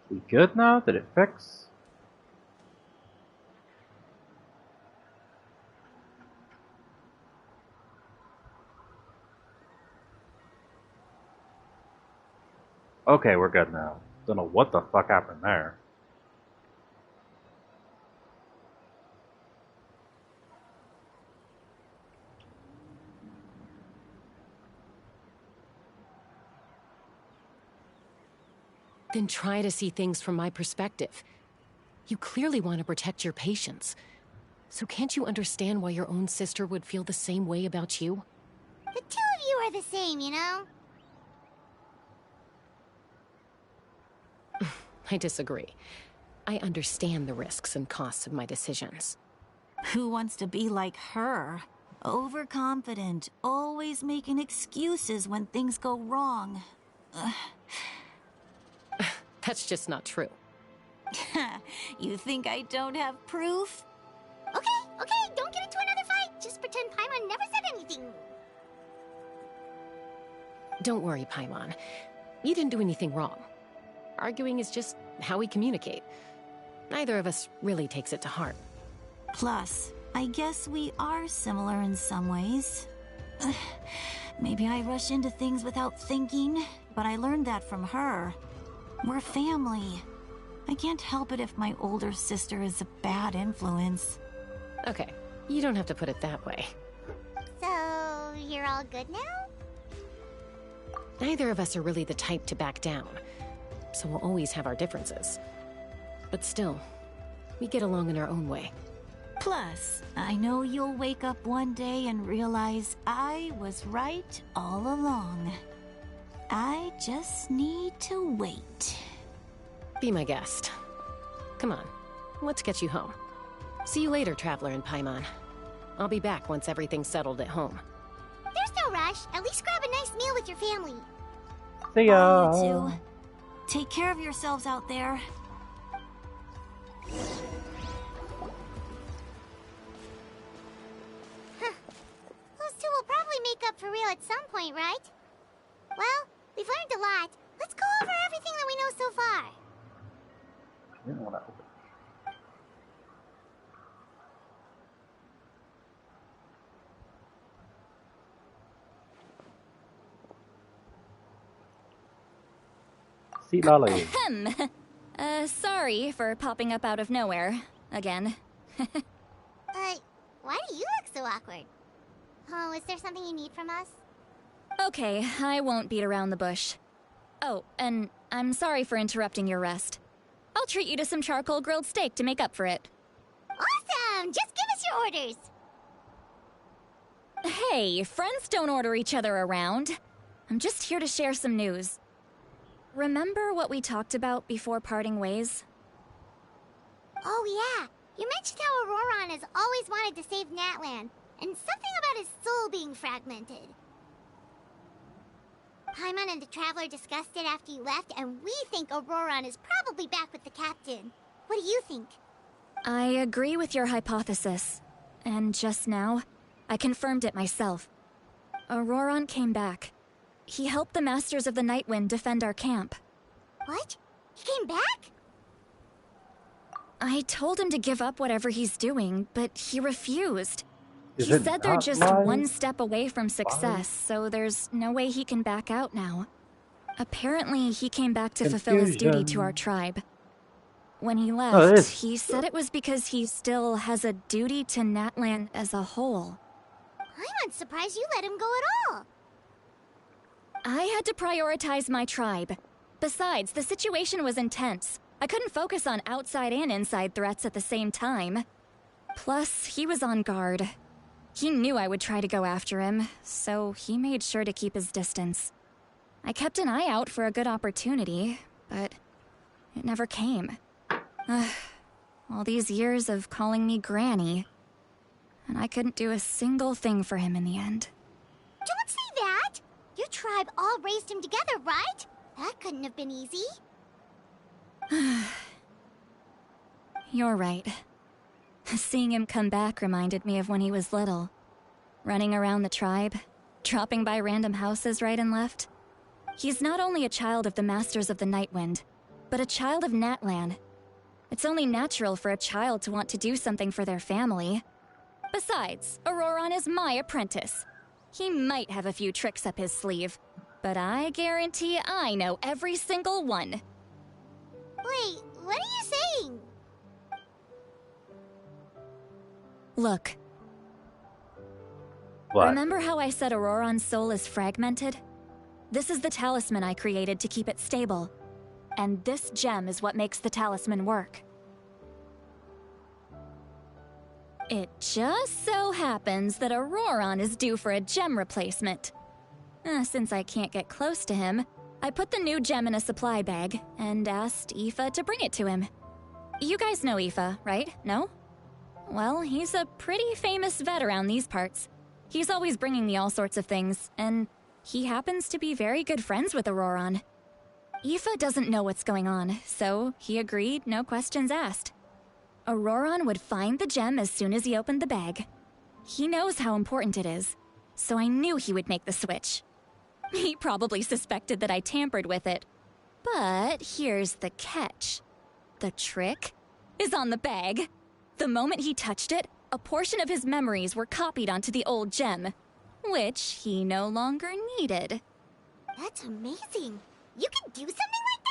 We good now? Did it fix? Okay, we're good now. Don't know what the fuck happened there. Then try to see things from my perspective. You clearly want to protect your patients. So can't you understand why your own sister would feel the same way about you? The two of you are the same, you know? I disagree. I understand the risks and costs of my decisions. Who wants to be like her? Overconfident, always making excuses when things go wrong. That's just not true. You think I don't have proof? Okay, don't get into another fight. Just pretend Paimon never said anything. Don't worry, Paimon. You didn't do anything wrong. Arguing is just how we communicate. Neither of us really takes it to heart. Plus, I guess we are similar in some ways. Maybe I rush into things without thinking, but I learned that from her. We're family. I can't help it if my older sister is a bad influence. Okay, you don't have to put it that way. So, you're all good now? Neither of us are really the type to back down, so we'll always have our differences. But still, we get along in our own way. Plus, I know you'll wake up one day and realize I was right all along. I just need to wait. Be my guest. Come on, let's get you home. See you later, Traveler and Paimon. I'll be back once everything's settled at home. There's no rush. At least grab a nice meal with your family. See ya! Bye, you two. Take care of yourselves out there. Those two will probably make up for real at some point, right? Well, we've learned a lot. Let's go over everything that we know so far. I didn't want to open. See Lolly. Ahem. Sorry for popping up out of nowhere. Again. Why do you look so awkward? Oh, is there something you need from us? Okay, I won't beat around the bush. Oh, and I'm sorry for interrupting your rest. I'll treat you to some charcoal grilled steak to make up for it. Awesome! Just give us your orders! Hey, friends don't order each other around. I'm just here to share some news. Remember what we talked about before parting ways? Oh yeah, you mentioned how Auroron has always wanted to save Natlan, and something about his soul being fragmented. Paimon and the Traveler discussed it after you left, and we think Auroron is probably back with the captain. What do you think? I agree with your hypothesis. And just now, I confirmed it myself. Auroron came back. He helped the Masters of the Nightwind defend our camp. What? He came back? I told him to give up whatever he's doing, but he refused. Is He it said they're not just live? one step away from success, so there's no way he can back out now. Apparently, he came back to fulfill his duty to our tribe. When he it left, is. he said it was because he still has a duty to Natlan as a whole. I'm surprised you let him go at all. I had to prioritize my tribe. Besides, the situation was intense. I couldn't focus on outside and inside threats at the same time. Plus, he was on guard. He knew I would try to go after him, so he made sure to keep his distance. I kept an eye out for a good opportunity, but it never came. All these years of calling me Granny, and I couldn't do a single thing for him in the end. Don't say that! Your tribe all raised him together, right? That couldn't have been easy. You're right. Seeing him come back reminded me of when he was little. Running around the tribe, dropping by random houses right and left. He's not only a child of the Masters of the Nightwind, but a child of Natlan. It's only natural for a child to want to do something for their family. Besides, Auroron is my apprentice. He might have a few tricks up his sleeve, but I guarantee I know every single one. Wait, what are you saying? Look. What? Remember how I said Auroron's soul is fragmented? This is the talisman I created to keep it stable. And this gem is what makes the talisman work. It just so happens that Auroron is due for a gem replacement. Since I can't get close to him, I put the new gem in a supply bag and asked Aoife to bring it to him. You guys know Aoife, right? No? Well, he's a pretty famous vet around these parts. He's always bringing me all sorts of things, and he happens to be very good friends with Auroron. Aoife doesn't know what's going on, so he agreed, no questions asked. Auroron would find the gem as soon as he opened the bag. He knows how important it is, so I knew he would make the switch. He probably suspected that I tampered with it. But here's the catch. The trick is on the bag. The moment he touched it, a portion of his memories were copied onto the old gem, which he no longer needed. That's amazing. You can do something like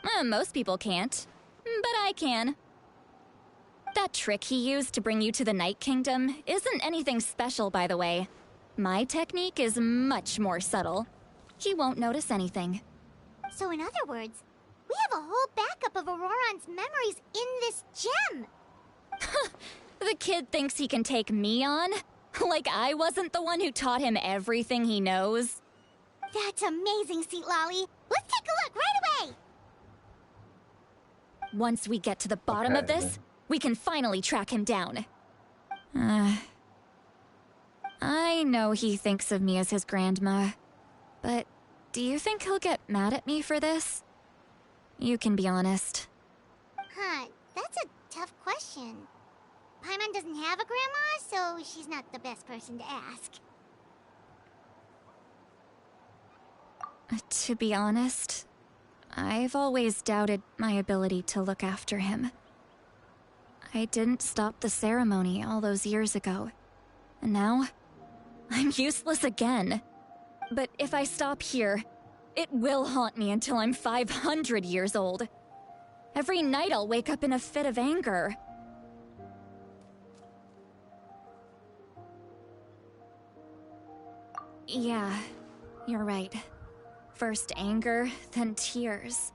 that? Most people can't, but I can. That trick he used to bring you to the Night Kingdom isn't anything special, by the way. My technique is much more subtle. He won't notice anything. So in other words, we have a whole backup of Auroron's memories in this gem. The kid thinks he can take me on? Like I wasn't the one who taught him everything he knows? That's amazing, Seat Lolly. Let's take a look right away. Once we get to the bottom of this, we can finally track him down. I know he thinks of me as his grandma, but do you think he'll get mad at me for this? You can be honest. Huh, that's a tough question. Paimon doesn't have a grandma, so she's not the best person to ask. To be honest, I've always doubted my ability to look after him. I didn't stop the ceremony all those years ago, and now I'm useless again. But if I stop here, it will haunt me until I'm 500 years old. Every night I'll wake up in a fit of anger. Yeah, you're right. First anger, then tears.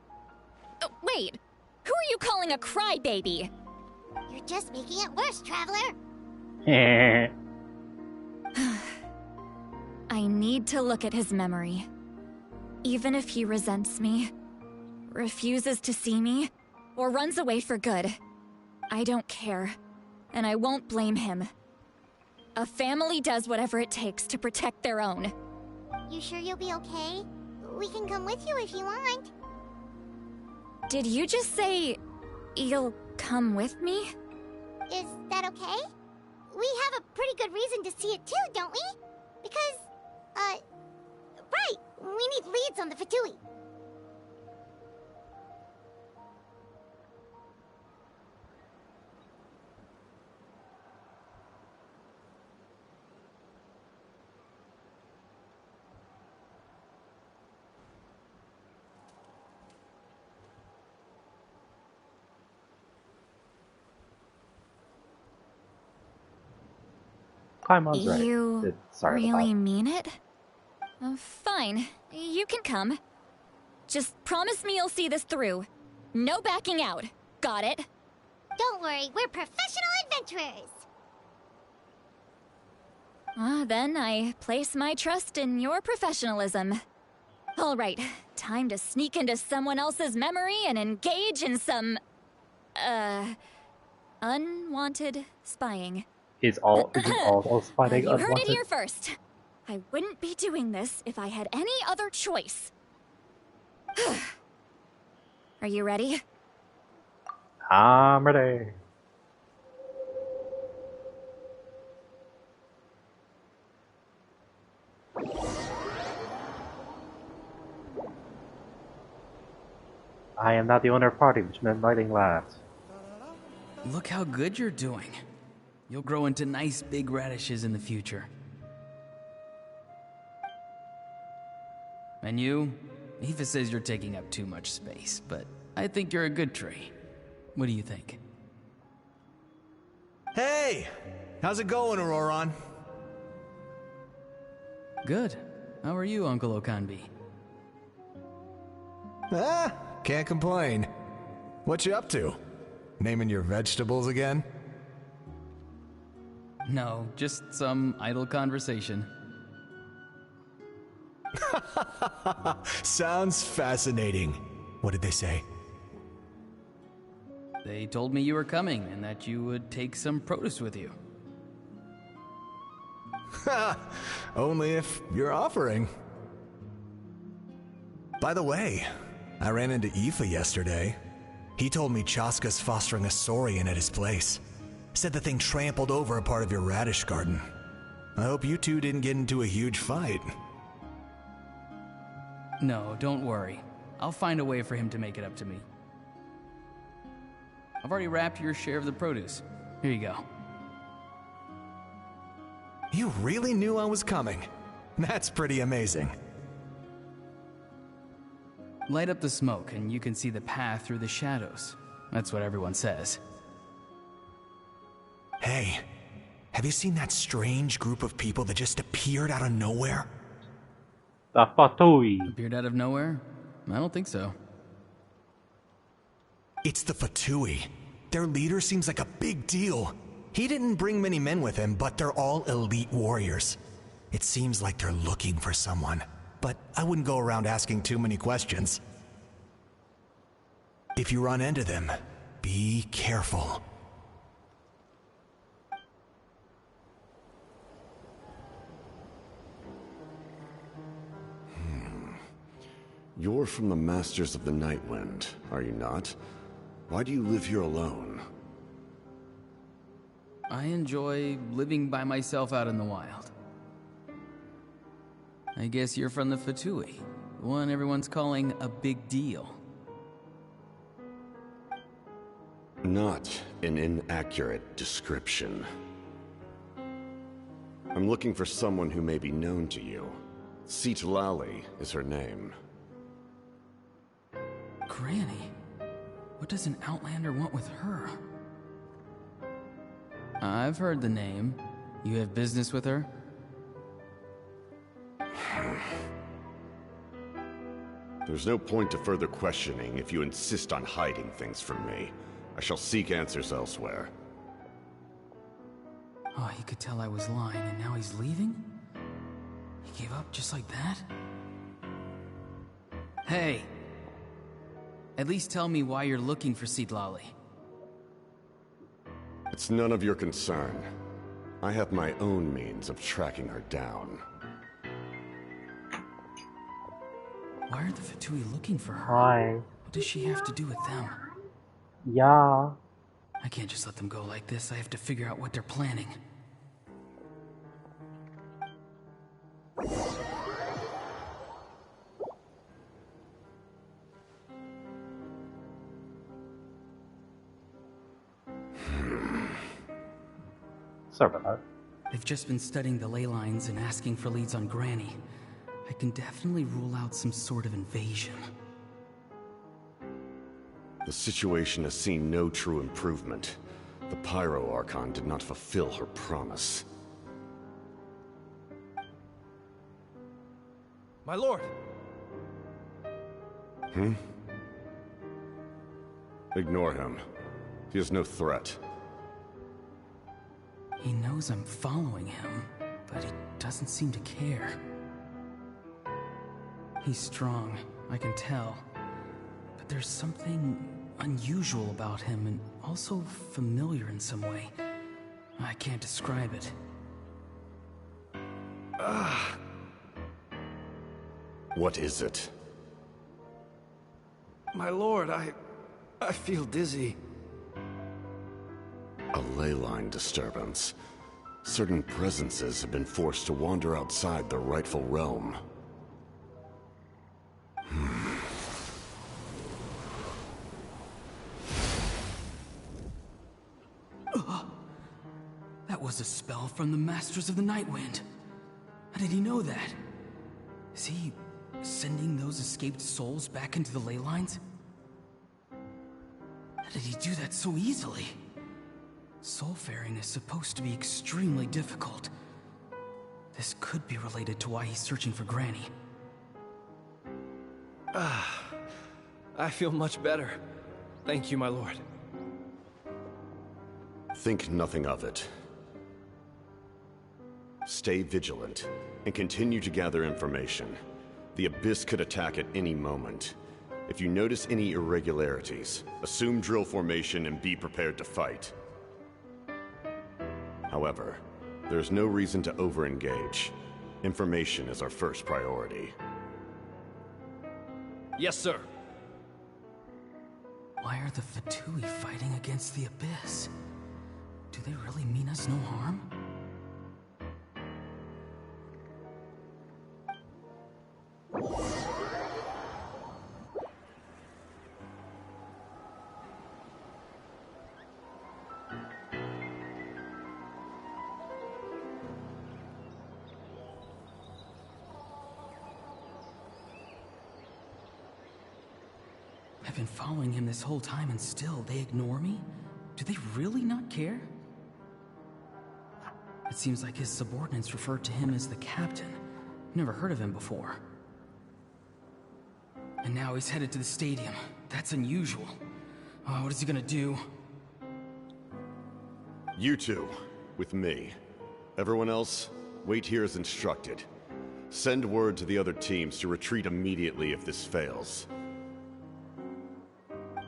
Oh, wait! Who are you calling a crybaby? You're just making it worse, Traveler. I need to look at his memory. Even if he resents me, refuses to see me, or runs away for good, I don't care, and I won't blame him. A family does whatever it takes to protect their own. You sure you'll be okay? We can come with you if you want. Did you just say you'll come with me? Is that okay? We have a pretty good reason to see it too, don't we? Because, right, we need leads on the Fatui. Paimon's right. You Sorry really about mean it? Fine, you can come. Just promise me you'll see this through. No backing out. Got it? Don't worry, we're professional adventurers. Then I place my trust in your professionalism. All right, time to sneak into someone else's memory and engage in some, unwanted spying. Is all fighting You heard it unwanted? here first. I wouldn't be doing this if I had any other choice. Are you ready? I'm ready. I am not the owner of party which meant lighting lads. Look how good you're doing. You'll grow into nice big radishes in the future. And you? Aoife says you're taking up too much space, but I think you're a good tree. What do you think? Hey! How's it going, Auroron? Good. How are you, Uncle Okanbi? Ah, can't complain. What you up to? Naming your vegetables again? No, just some idle conversation. Sounds fascinating. What did they say? They told me you were coming and that you would take some produce with you. Only if you're offering. By the way, I ran into Aoife yesterday. He told me Chaska's fostering a saurian at his place. Said the thing trampled over a part of your radish garden. I hope you two didn't get into a huge fight. No, don't worry. I'll find a way for him to make it up to me. I've already wrapped your share of the produce. Here you go. You really knew I was coming. That's pretty amazing. Light up the smoke and you can see the path through the shadows. That's what everyone says. Hey, have you seen that strange group of people that just appeared out of nowhere? The Fatui. Appeared out of nowhere? I don't think so. It's the Fatui. Their leader seems like a big deal. He didn't bring many men with him, but they're all elite warriors. It seems like they're looking for someone, but I wouldn't go around asking too many questions. If you run into them, be careful. You're from the Masters of the Nightwind, are you not? Why do you live here alone? I enjoy living by myself out in the wild. I guess you're from the Fatui, the one everyone's calling a big deal. Not an inaccurate description. I'm looking for someone who may be known to you. Citlali is her name. Granny? What does an Outlander want with her? I've heard the name. You have business with her? There's no point to further questioning if you insist on hiding things from me. I shall seek answers elsewhere. Oh, he could tell I was lying and now he's leaving? He gave up just like that? Hey! At least tell me why you're looking for Citlali. It's none of your concern. I have my own means of tracking her down. Why are the Fatui looking for her? Hi. What does she have to do with them? Yeah. I can't just let them go like this. I have to figure out what they're planning. Sorry about that. They've just been studying the ley lines and asking for leads on Granny. I can definitely rule out some sort of invasion. The situation has seen no true improvement. The Pyro Archon did not fulfill her promise. My lord! Ignore him. He is no threat. He knows I'm following him, but he doesn't seem to care. He's strong, I can tell. But there's something unusual about him and also familiar in some way. I can't describe it. What is it? My lord, I feel dizzy. A ley line disturbance. Certain presences have been forced to wander outside their rightful realm. was a spell from the Masters of the Night Wind. How did he know that? Is he sending those escaped souls back into the ley lines? How did he do that so easily? Soulfaring is supposed to be extremely difficult. This could be related to why he's searching for Granny. I feel much better. Thank you, my lord. Think nothing of it. Stay vigilant, and continue to gather information. The Abyss could attack at any moment. If you notice any irregularities, assume drill formation and be prepared to fight. However, there's no reason to over-engage. Information is our first priority. Yes, sir. Why are the Fatui fighting against the Abyss? Do they really mean us no harm? I've been following him this whole time and still they ignore me? Do they really not care? It seems like his subordinates refer to him as the captain. Never heard of him before. And now he's headed to the stadium. That's unusual. Oh, what is he gonna do? You two, with me. Everyone else, wait here as instructed. Send word to the other teams to retreat immediately if this fails.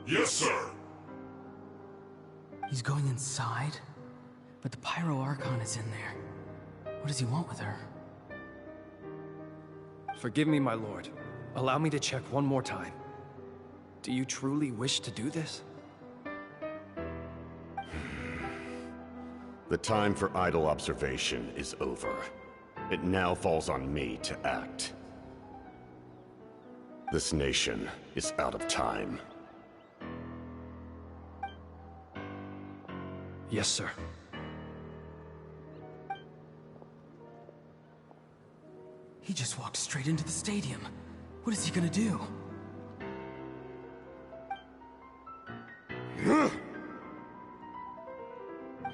Yes, sir! He's going inside? But the Pyro Archon is in there. What does he want with her? Forgive me, my lord. Allow me to check one more time. Do you truly wish to do this? The time for idle observation is over. It now falls on me to act. This nation is out of time. Yes, sir. He just walked straight into the stadium. What is he gonna do?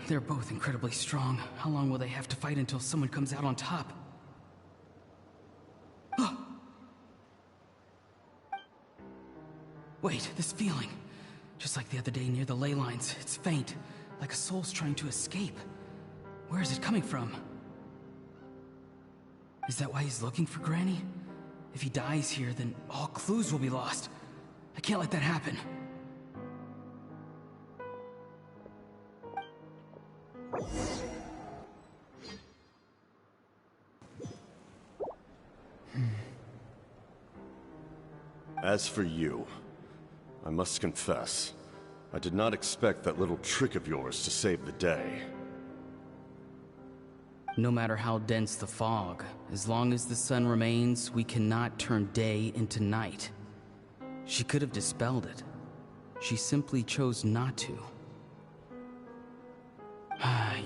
They're both incredibly strong. How long will they have to fight until someone comes out on top? Wait, this feeling. Just like the other day near the ley lines, it's faint, like a soul's trying to escape. Where is it coming from? Is that why he's looking for Granny? If he dies here, then all clues will be lost. I can't let that happen. As for you, I must confess, I did not expect that little trick of yours to save the day. No matter how dense the fog, as long as the sun remains, we cannot turn day into night. She could have dispelled it. She simply chose not to.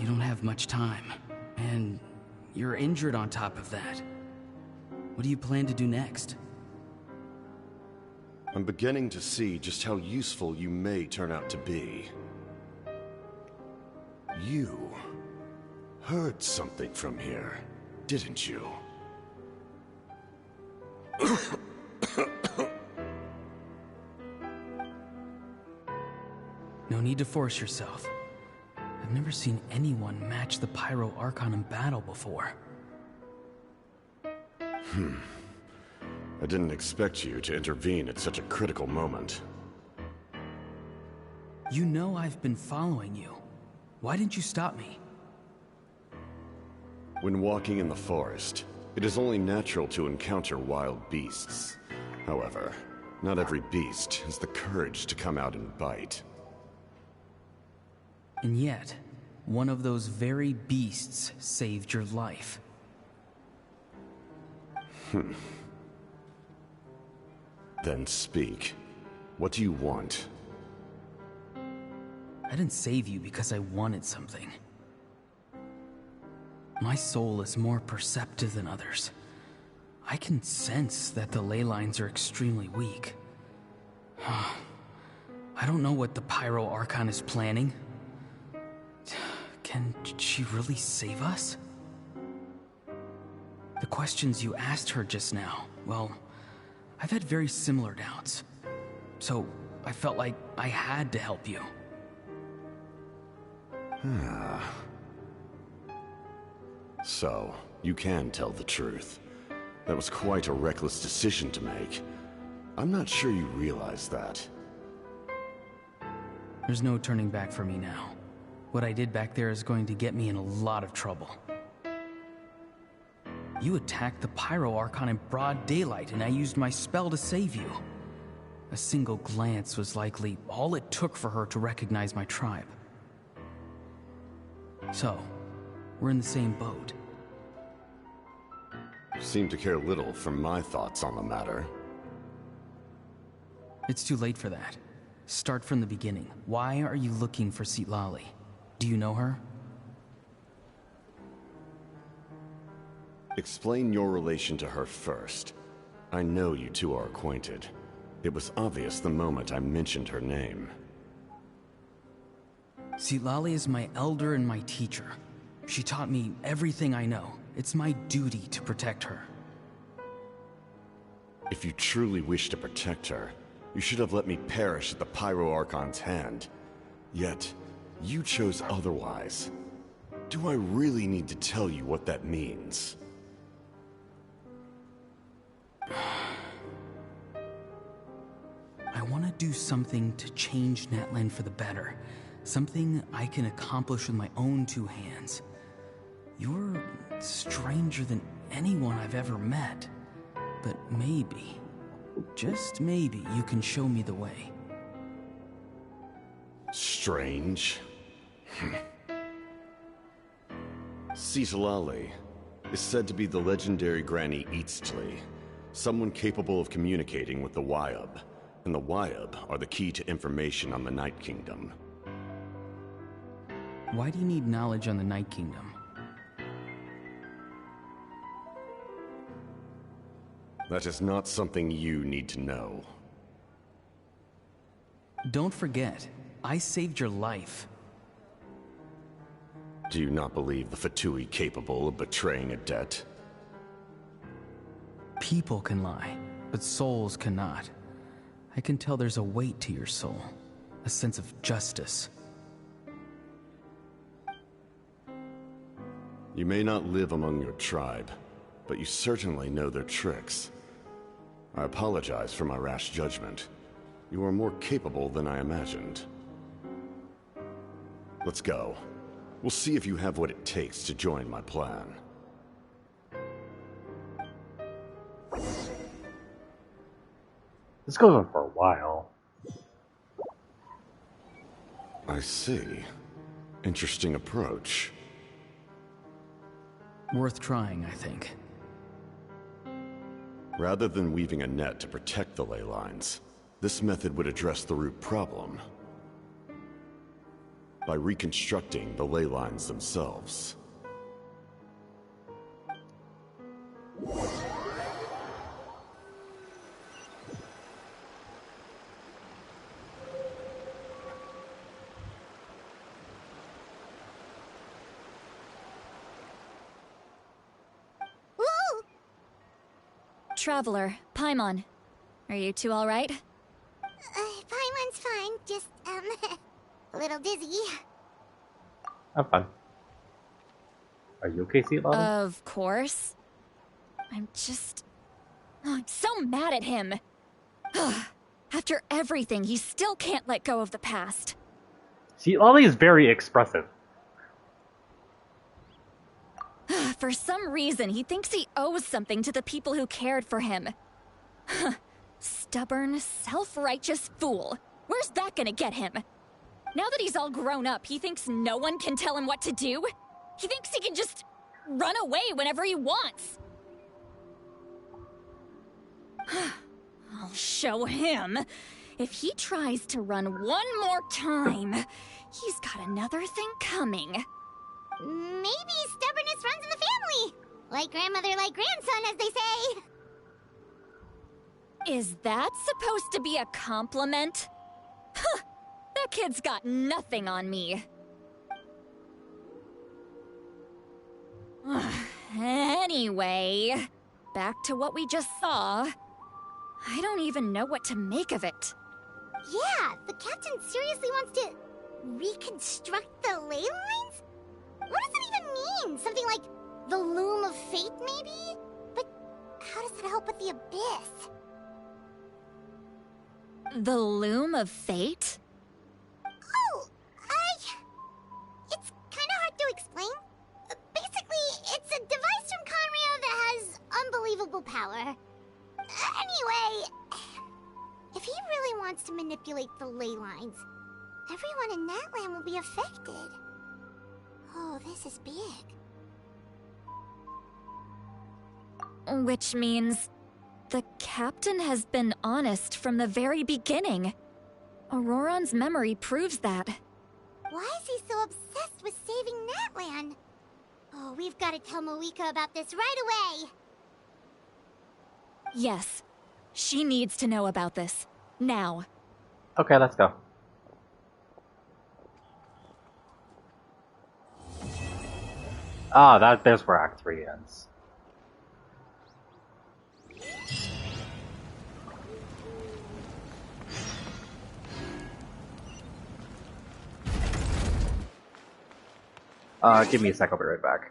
You don't have much time, and you're injured on top of that. What do you plan to do next? I'm beginning to see just how useful you may turn out to be. You heard something from here, didn't you? No need to force yourself. I've never seen anyone match the Pyro Archon in battle before. I didn't expect you to intervene at such a critical moment. You know I've been following you. Why didn't you stop me? When walking in the forest, it is only natural to encounter wild beasts. However, not every beast has the courage to come out and bite. And yet, one of those very beasts saved your life. Then speak. What do you want? I didn't save you because I wanted something. my soul is more perceptive than others. I can sense that the ley lines are extremely weak. I don't know what the Pyro Archon is planning. Can she really save us? The questions you asked her just now, well, I've had very similar doubts. So I felt like I had to help you. So, you can tell the truth. That was quite a reckless decision to make. I'm not sure you realize that. There's no turning back for me now. What I did back there is going to get me in a lot of trouble. You attacked the Pyro Archon in broad daylight, and I used my spell to save you. A single glance was likely all it took for her to recognize my tribe. So, we're in the same boat. You seem to care little for my thoughts on the matter. It's too late for that. Start from the beginning. Why are you looking for Citlali? Do you know her? Explain your relation to her first. I know you two are acquainted. It was obvious the moment I mentioned her name. Citlali is my elder and my teacher. She taught me everything I know. It's my duty to protect her. If you truly wish to protect her, you should have let me perish at the Pyro Archon's hand. Yet, you chose otherwise. Do I really need to tell you what that means? I want to do something to change Natlan for the better. Something I can accomplish with my own two hands. You're stranger than anyone I've ever met. But maybe, just maybe, you can show me the way. Strange? Citlali is said to be the legendary Granny Eastly, someone capable of communicating with the Wyab, and the Wyab are the key to information on the Night Kingdom. Why do you need knowledge on the Night Kingdom? That is not something you need to know. Don't forget, I saved your life. Do you not believe the Fatui capable of betraying a debt? People can lie, but souls cannot. I can tell there's a weight to your soul, a sense of justice. You may not live among your tribe, but you certainly know their tricks. I apologize for my rash judgment. You are more capable than I imagined. Let's go. We'll see if you have what it takes to join my plan. This goes on for a while. I see. Interesting approach. Worth trying, I think. Rather than weaving a net to protect the ley lines, this method would address the root problem by reconstructing the ley lines themselves. Woo! Traveler, Paimon. Are you two alright? Paimon's fine, just, a little dizzy. Have fun. Are you okay, Citlali? Of course. I'm so mad at him. After everything, he still can't let go of the past. Citlali is very expressive. For some reason, he thinks he owes something to the people who cared for him. Stubborn, self-righteous fool. Where's that gonna get him? Now that he's all grown up, he thinks no one can tell him what to do? He thinks he can just run away whenever he wants. I'll show him. If he tries to run one more time, he's got another thing coming. Maybe stubbornness runs in the family. Like grandmother, like grandson, as they say. Is that supposed to be a compliment? Huh! That kid's got nothing on me. Anyway, back to what we just saw. I don't even know what to make of it. Yeah, the captain seriously wants to reconstruct the ley lines? What does it even mean? Something like the loom of fate, maybe? But how does that help with the abyss? The loom of fate? Oh, it's kind of hard to explain. Basically, it's a device from Conrio that has unbelievable power. Anyway, if he really wants to manipulate the ley lines, everyone in Natlan will be affected. Oh, this is big. Which means the captain has been honest from the very beginning. Auroron's memory proves that. Why is he so obsessed with saving Natlan? Oh, we've got to tell Moeka about this right away. Yes, she needs to know about this. Now. Okay, let's go. Ah, there's where Act 3 ends. Give me a sec, I'll be right back.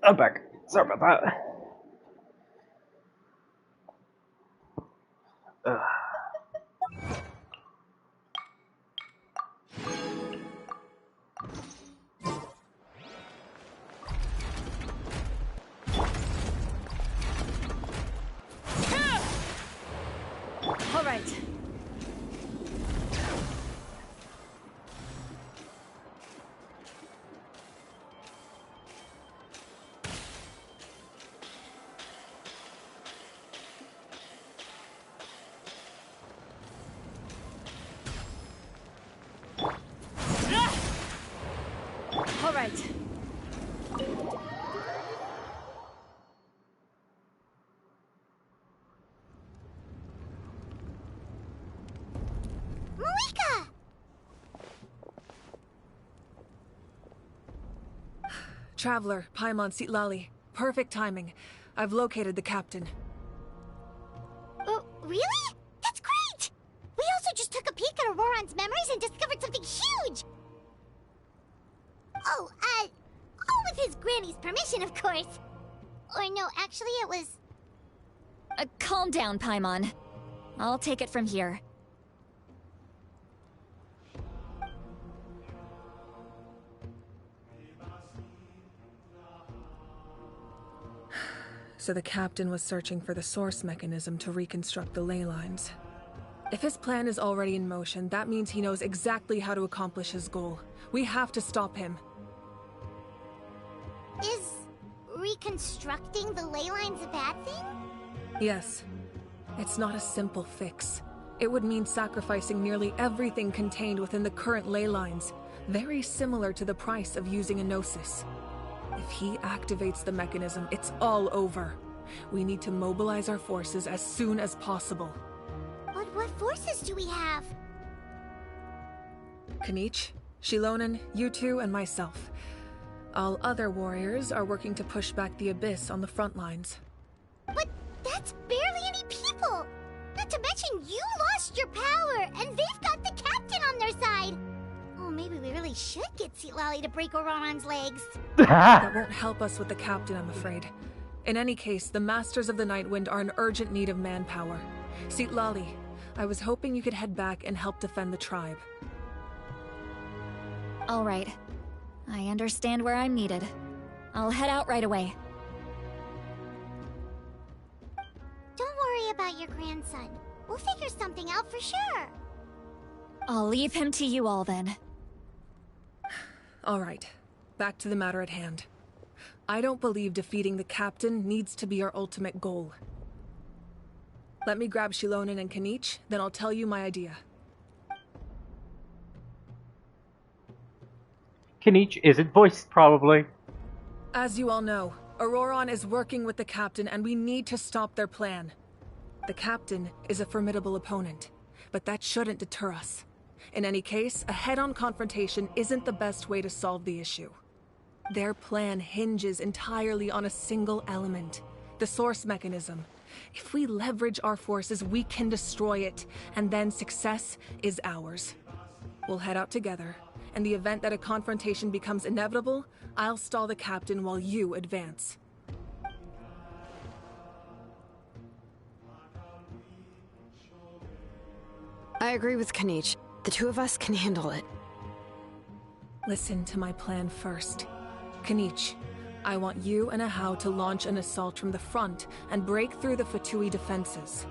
I'm back. Sorry about that. Ugh. All right. All right. Moeka! Traveler, Paimon Sitlali. Perfect timing. I've located the captain. Oh, really? That's great! We also just took a peek at Auroron's memories and discovered something huge! Oh, all with his granny's permission, of course. Or no, actually it was... Calm down, Paimon. I'll take it from here. So the captain was searching for the source mechanism to reconstruct the ley lines. If his plan is already in motion, that means he knows exactly how to accomplish his goal. We have to stop him. Is reconstructing the ley lines a bad thing? Yes. It's not a simple fix. It would mean sacrificing nearly everything contained within the current ley lines, very similar to the price of using a gnosis. If he activates the mechanism, it's all over. We need to mobilize our forces as soon as possible. But what forces do we have? Kanich, Shilonen, you two, and myself. All other warriors are working to push back the Abyss on the front lines. But that's barely any people! Not to mention you lost your power, and they've got the captain on their side! Oh, maybe we really should get Citlali to break Auroran's legs. That won't help us with the captain, I'm afraid. In any case, the Masters of the Nightwind are in urgent need of manpower. Citlali, I was hoping you could head back and help defend the tribe. All right. I understand where I'm needed. I'll head out right away. Don't worry about your grandson. We'll figure something out for sure. I'll leave him to you all then. All right. Back to the matter at hand. I don't believe defeating the captain needs to be our ultimate goal. Let me grab Shilonen and Kanich, then I'll tell you my idea. Kanich isn't voiced, probably. As you all know, Auroran is working with the captain and we need to stop their plan. The captain is a formidable opponent, but that shouldn't deter us. In any case, a head-on confrontation isn't the best way to solve the issue. Their plan hinges entirely on a single element, the source mechanism. If we leverage our forces, we can destroy it, and then success is ours. We'll head out together. In the event that a confrontation becomes inevitable, I'll stall the captain while you advance. I agree with Kanich. The two of us can handle it. Listen to my plan first. Kanich, I want you and Ahau to launch an assault from the front and break through the Fatui defenses.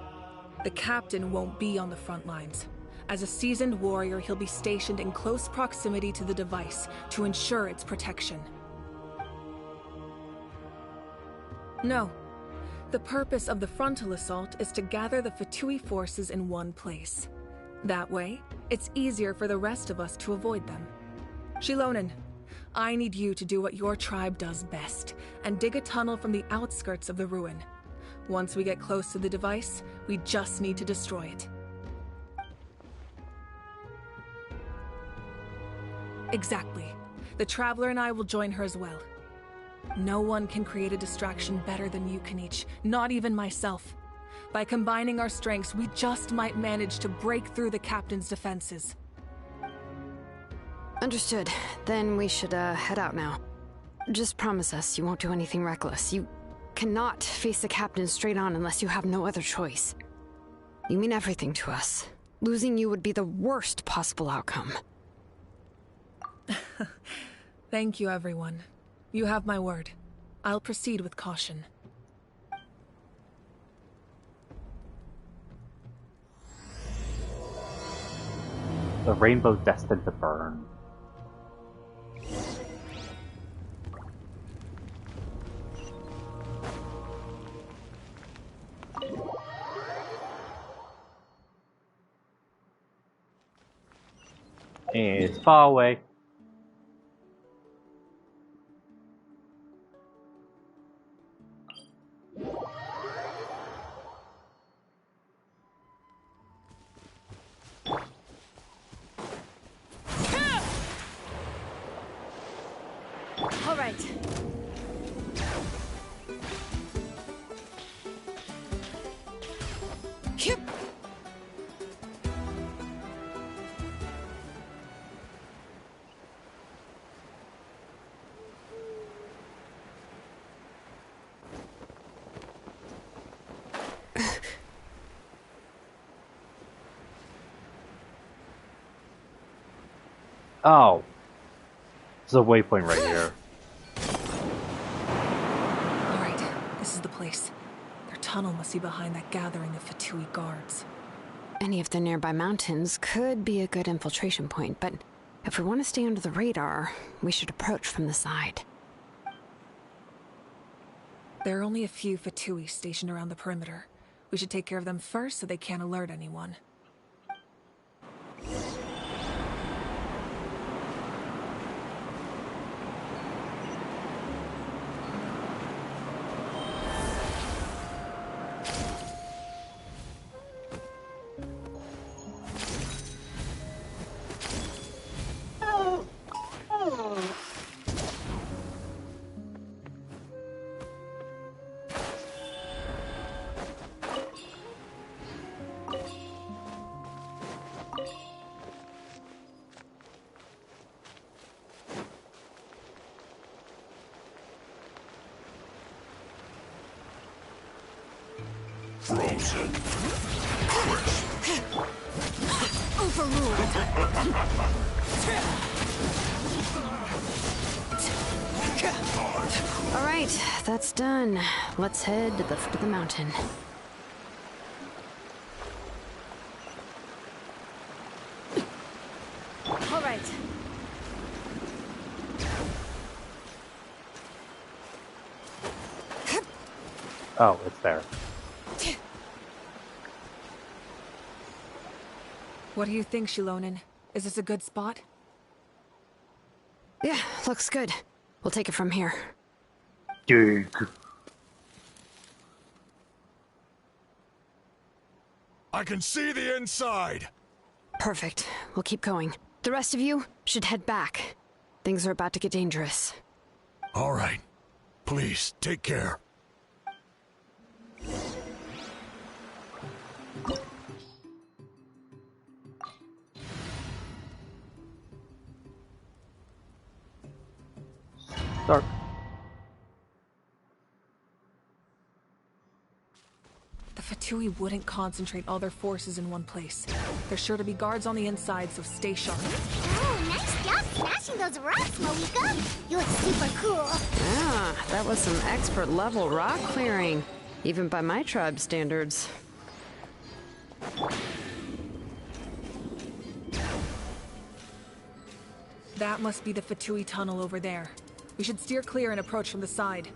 The captain won't be on the front lines. As a seasoned warrior, he'll be stationed in close proximity to the device to ensure its protection. No. The purpose of the frontal assault is to gather the Fatui forces in one place. That way, it's easier for the rest of us to avoid them. Shilonen, I need you to do what your tribe does best, and dig a tunnel from the outskirts of the ruin. Once we get close to the device, we just need to destroy it. Exactly. The Traveler and I will join her as well. No one can create a distraction better than you, Kanich, not even myself. By combining our strengths, we just might manage to break through the captain's defenses. Understood. Then we should head out now. Just promise us you won't do anything reckless. You cannot face the captain straight on unless you have no other choice. You mean everything to us. Losing you would be the worst possible outcome. Thank you, everyone. You have my word. I'll proceed with caution. The rainbow's destined to burn. It's far away. All right. Yep. Oh. There's a waypoint right here. All right, This is the place. Their tunnel must be behind that gathering of Fatui guards. Any of the nearby mountains could be a good infiltration point, but if we want to stay under the radar, we should approach from the side. There are only a few Fatui stationed around the perimeter. We should take care of them first so they can't alert anyone. Frozen. Overruled. All right, that's done. Let's head to the foot of the mountain. All right. Oh, it's there. What do you think, Shilonen? Is this a good spot? Yeah, looks good. We'll take it from here. Dig. I can see the inside! Perfect. We'll keep going. The rest of you should head back. Things are about to get dangerous. All right. Please, take care. Dark. The Fatui wouldn't concentrate all their forces in one place. There's sure to be guards on the inside, so stay sharp. Oh, nice job smashing those rocks, Moika. You look super cool. Ah, that was some expert level rock clearing. Even by my tribe standards. That must be the Fatui tunnel over there. We should steer clear and approach from the side.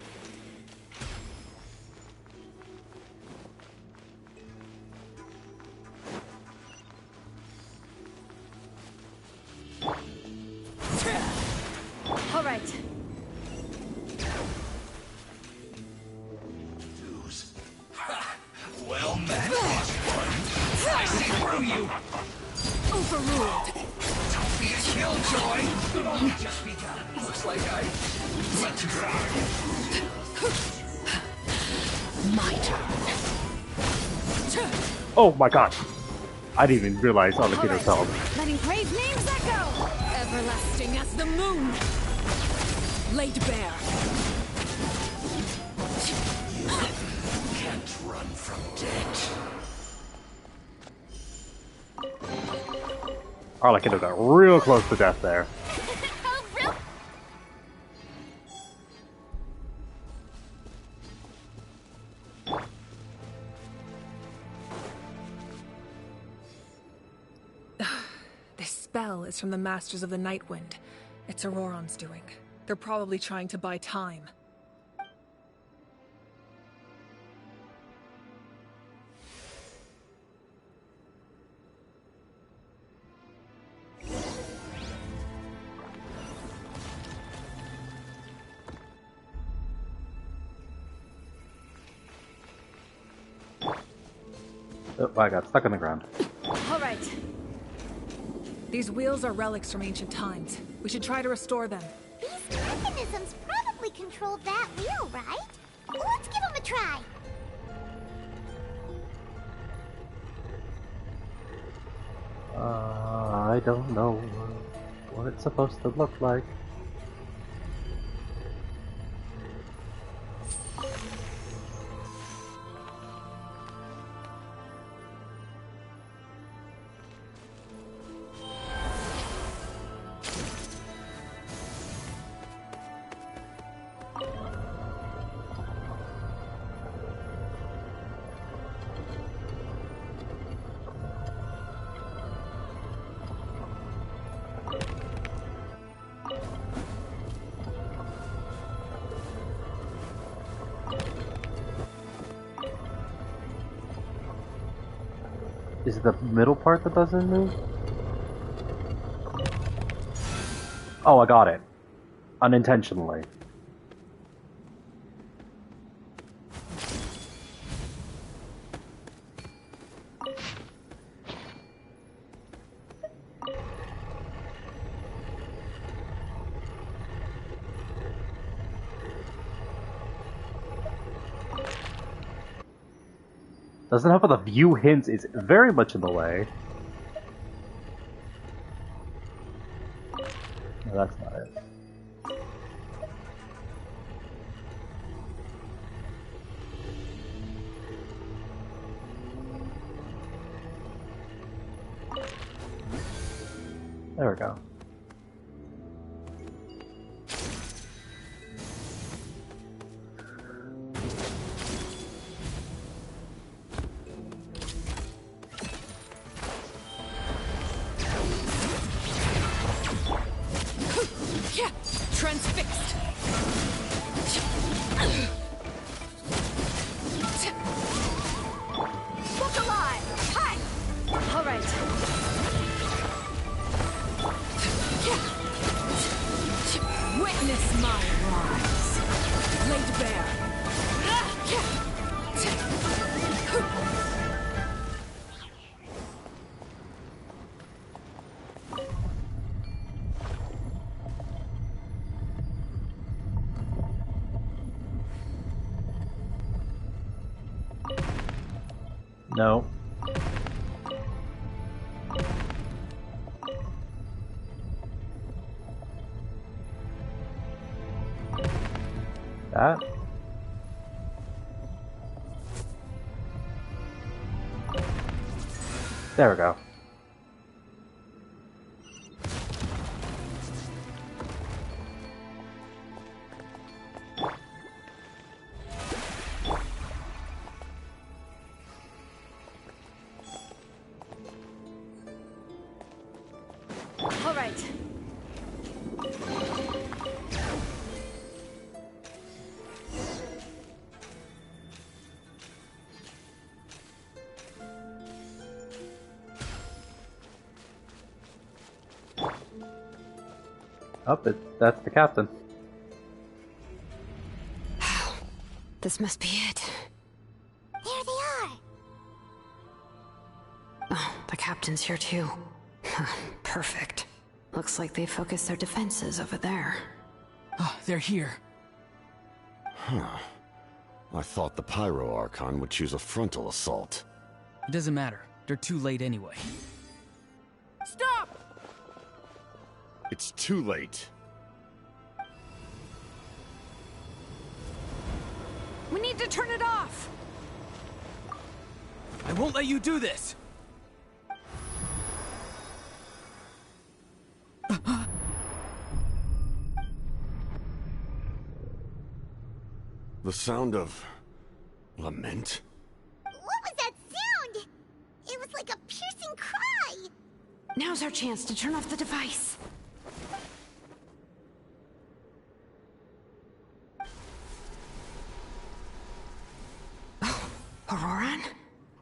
All right. Well met, boss one. I see through you! Overruled. Don't be a killjoy! It only just begun. Looks like I... let you try. My turn. Oh my god. I didn't even realize all the kid herself. Letting brave names echo! Everlasting as the moon! Laid bare. Can't run from death. Arlecchino got real close to death there. This spell is from the Masters of the Nightwind. It's Auroron's doing. They're probably trying to buy time. Oh, I got stuck in the ground. All right. These wheels are relics from ancient times. We should try to restore them. These mechanisms probably control that wheel, right? Let's give them a try. I don't know what it's supposed to look like. Is it the middle part that doesn't move? Oh, I got it. Unintentionally. Doesn't help with the view hints is very much in the way. No, that's not it. There we go. Transfixed. Look alive! Hi! All right. Witness my rise. Laid bare. No. That? There we go. All right. Oh, that's the captain. This must be it. There they are. Oh, the captain's here too. Perfect. Looks like they focused their defenses over there. Oh, they're here. Huh. I thought the Pyro Archon would choose a frontal assault. It doesn't matter. They're too late anyway. Stop! It's too late. We need to turn it off. I won't let you do this! The sound of lament? What was that sound? It was like a piercing cry. Now's our chance to turn off the device. Oh, Auroran?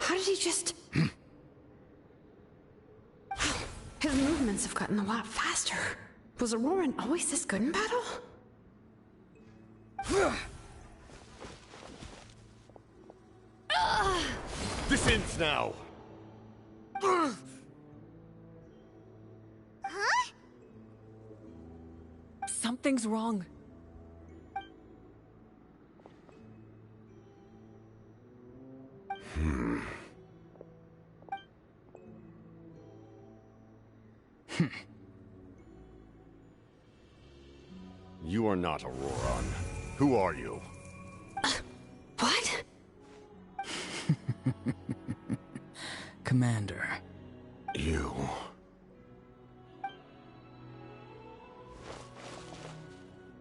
How did he just... His movements have gotten a lot faster. Was Auroran always this good in battle? This ends now! Huh? Something's wrong. You are not Auroran. Who are you? What? Commander. You.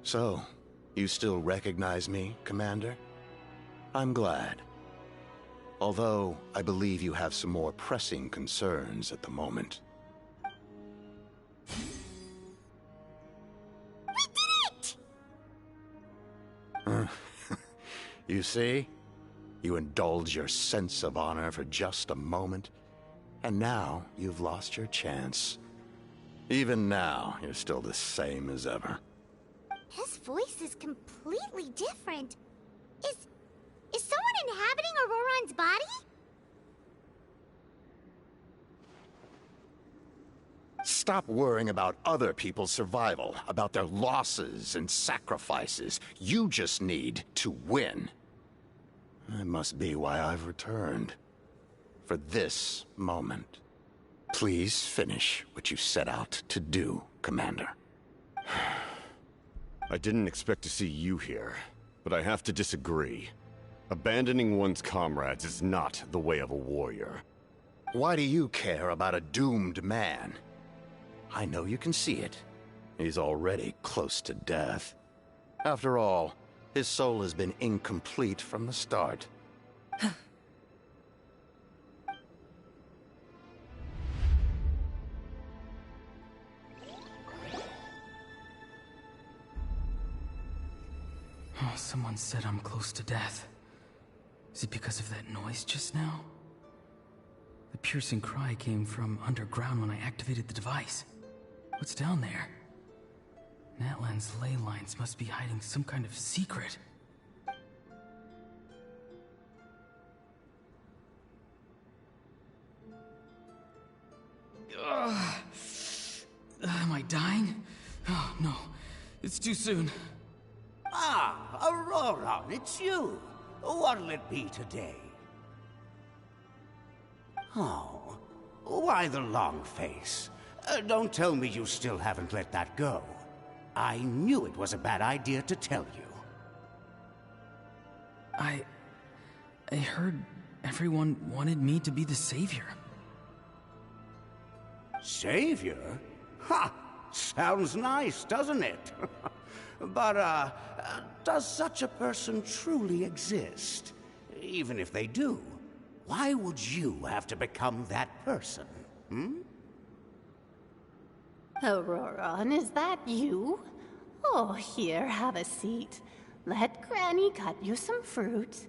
So, you still recognize me, Commander? I'm glad. Although, I believe you have some more pressing concerns at the moment. We did it! You see? You indulge your sense of honor for just a moment, And now you've lost your chance. Even now, you're still the same as ever. His voice is completely different. Is someone inhabiting Auroron's body? Stop worrying about other people's survival, about their losses and sacrifices. You just need to win. That must be why I've returned. For this moment. Please finish what you set out to do, Commander. I didn't expect to see you here, but I have to disagree. Abandoning one's comrades is not the way of a warrior. Why do you care about a doomed man? I know you can see it. He's already close to death. After all, his soul has been incomplete from the start. Oh, someone said I'm close to death. Is it because of that noise just now? The piercing cry came from underground when I activated the device. What's down there? Natlan's ley lines must be hiding some kind of secret. Am I dying? Oh, no. It's too soon. Ah, Auroron, it's you. What'll it be today? Oh, why the long face? Don't tell me you still haven't let that go. I knew it was a bad idea to tell you. I heard everyone wanted me to be the savior. Savior? Ha! Sounds nice, doesn't it? But, does such a person truly exist? Even if they do, why would you have to become that person, hmm? Auroron, is that you? Oh, here, have a seat. Let Granny cut you some fruit.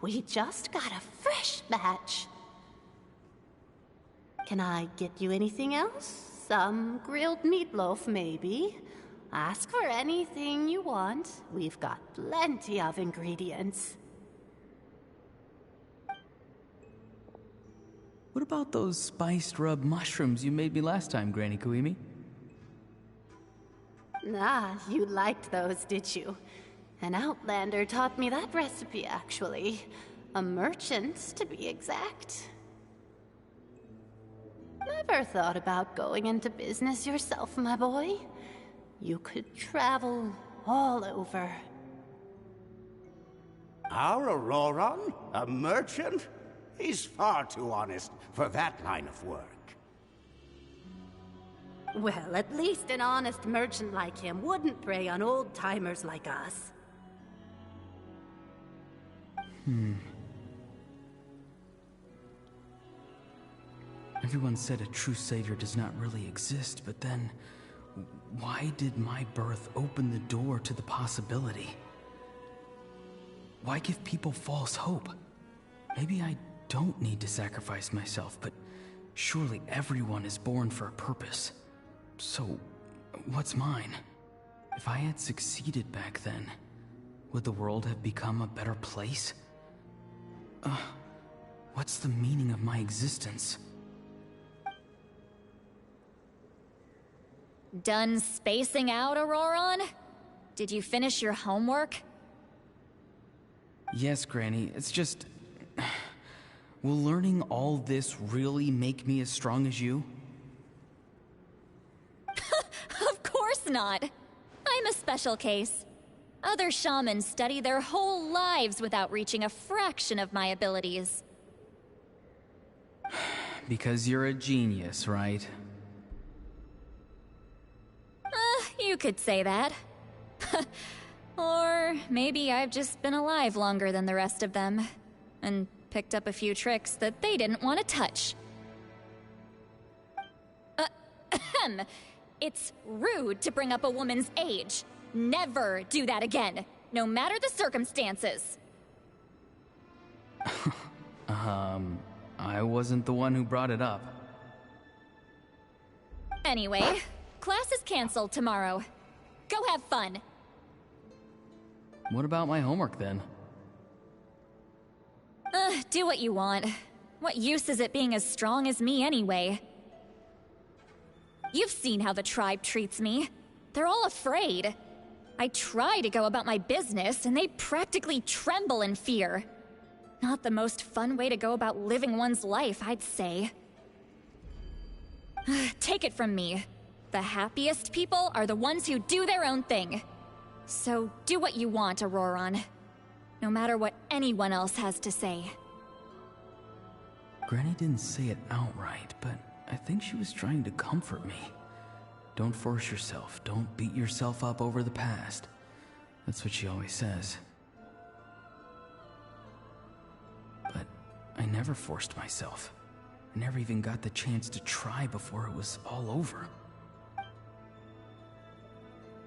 We just got a fresh batch. Can I get you anything else? Some grilled meatloaf, maybe? Ask for anything you want. We've got plenty of ingredients. What about those spiced rub mushrooms you made me last time, Granny Kuimi? Ah, you liked those, did you? An outlander taught me that recipe, actually. A merchant, to be exact. Never thought about going into business yourself, my boy? You could travel all over. Our Auroron? A merchant? He's far too honest for that line of work. Well, at least an honest merchant like him wouldn't prey on old-timers like us. Everyone said a true savior does not really exist, but then why did my birth open the door to the possibility? Why give people false hope? Maybe I don't need to sacrifice myself, but surely everyone is born for a purpose. So, what's mine? If I had succeeded back then, would the world have become a better place? What's the meaning of my existence? Done spacing out, Auroron? Did you finish your homework? Yes, Granny. It's just... Will learning all this really make me as strong as you? Of course not. I'm a special case. Other shamans study their whole lives without reaching a fraction of my abilities. Because you're a genius, right? You could say that. Or maybe I've just been alive longer than the rest of them, and picked up a few tricks that they didn't want to touch. It's rude to bring up a woman's age. Never do that again, no matter the circumstances. I wasn't the one who brought it up. Anyway, class is canceled tomorrow. Go have fun. What about my homework then? Do what you want. What use is it being as strong as me anyway? You've seen how the tribe treats me. They're all afraid. I try to go about my business, and they practically tremble in fear. Not the most fun way to go about living one's life, I'd say. Take it from me. The happiest people are the ones who do their own thing. So do what you want, Auroron. No matter what anyone else has to say. Granny didn't say it outright, but I think she was trying to comfort me. Don't force yourself. Don't beat yourself up over the past. That's what she always says. But I never forced myself. I never even got the chance to try before it was all over.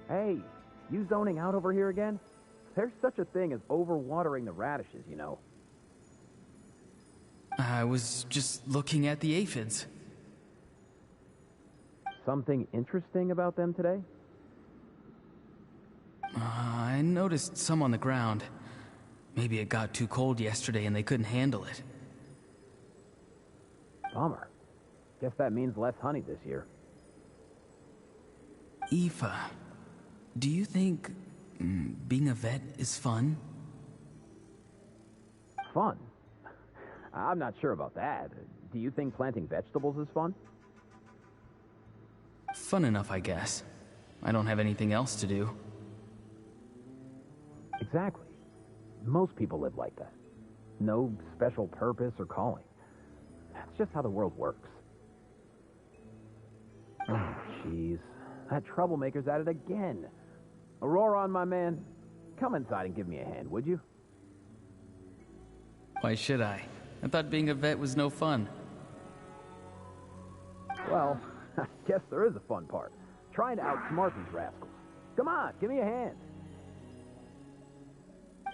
Hey, you zoning out over here again? There's such a thing as overwatering the radishes, you know. I was just looking at the aphids. Something interesting about them today? I noticed some on the ground. Maybe it got too cold yesterday and they couldn't handle it. Bummer. Guess that means less honey this year. Aoife, do you think being a vet is fun? Fun? I'm not sure about that. Do you think planting vegetables is fun? Fun enough, I guess. I don't have anything else to do. Exactly. Most people live like that. No special purpose or calling. That's just how the world works. Oh, jeez. That troublemaker's at it again. Auroron, my man, come inside and give me a hand, would you? Why should I? I thought being a vet was no fun. Well, I guess there is a fun part. Trying to outsmart these rascals. Come on, give me a hand.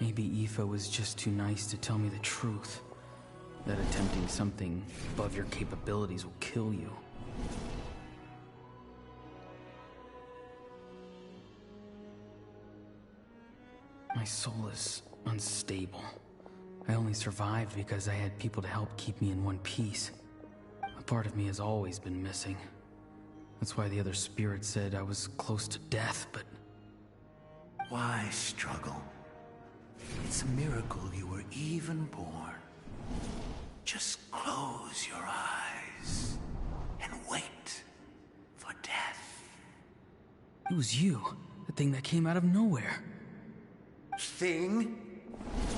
Maybe Aoife was just too nice to tell me the truth. That attempting something above your capabilities will kill you. My soul is unstable. I only survived because I had people to help keep me in one piece. A part of me has always been missing. That's why the other spirits said I was close to death, but... Why struggle? It's a miracle you were even born. Just close your eyes and wait for death. It was you, the thing that came out of nowhere. Thing?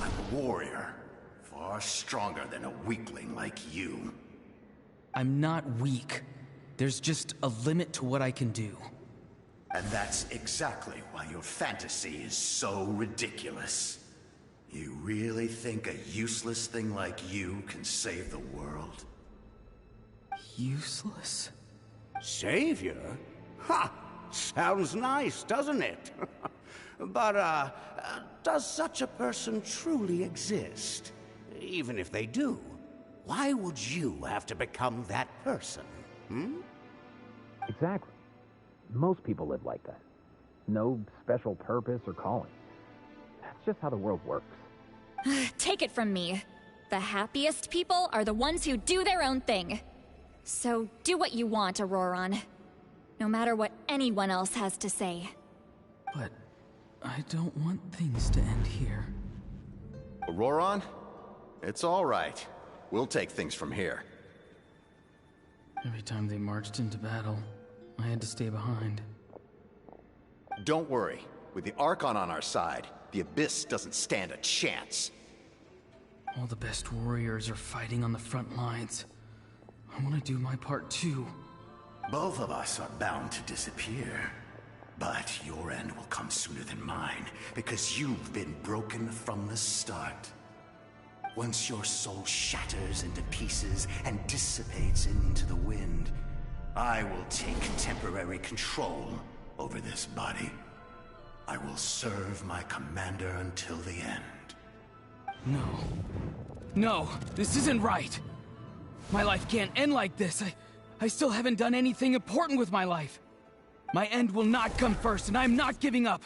I'm a warrior, far stronger than a weakling like you. I'm not weak. There's just a limit to what I can do. And that's exactly why your fantasy is so ridiculous. You really think a useless thing like you can save the world? Useless? Savior? Ha! Sounds nice, doesn't it? But, does such a person truly exist? Even if they do, why would you have to become that person? Exactly. Most people live like that. No special purpose or calling. That's just how the world works. Take it from me. The happiest people are the ones who do their own thing. So do what you want, Auroron. No matter what anyone else has to say. But I don't want things to end here. Auroron? It's all right. We'll take things from here. Every time they marched into battle, I had to stay behind. Don't worry. With the Archon on our side, the Abyss doesn't stand a chance. All the best warriors are fighting on the front lines. I want to do my part too. Both of us are bound to disappear. But your end will come sooner than mine, because you've been broken from the start. Once your soul shatters into pieces and dissipates into the wind, I will take temporary control over this body. I will serve my commander until the end. No. No, this isn't right. My life can't end like this. I still haven't done anything important with my life. My end will not come first, and I'm not giving up.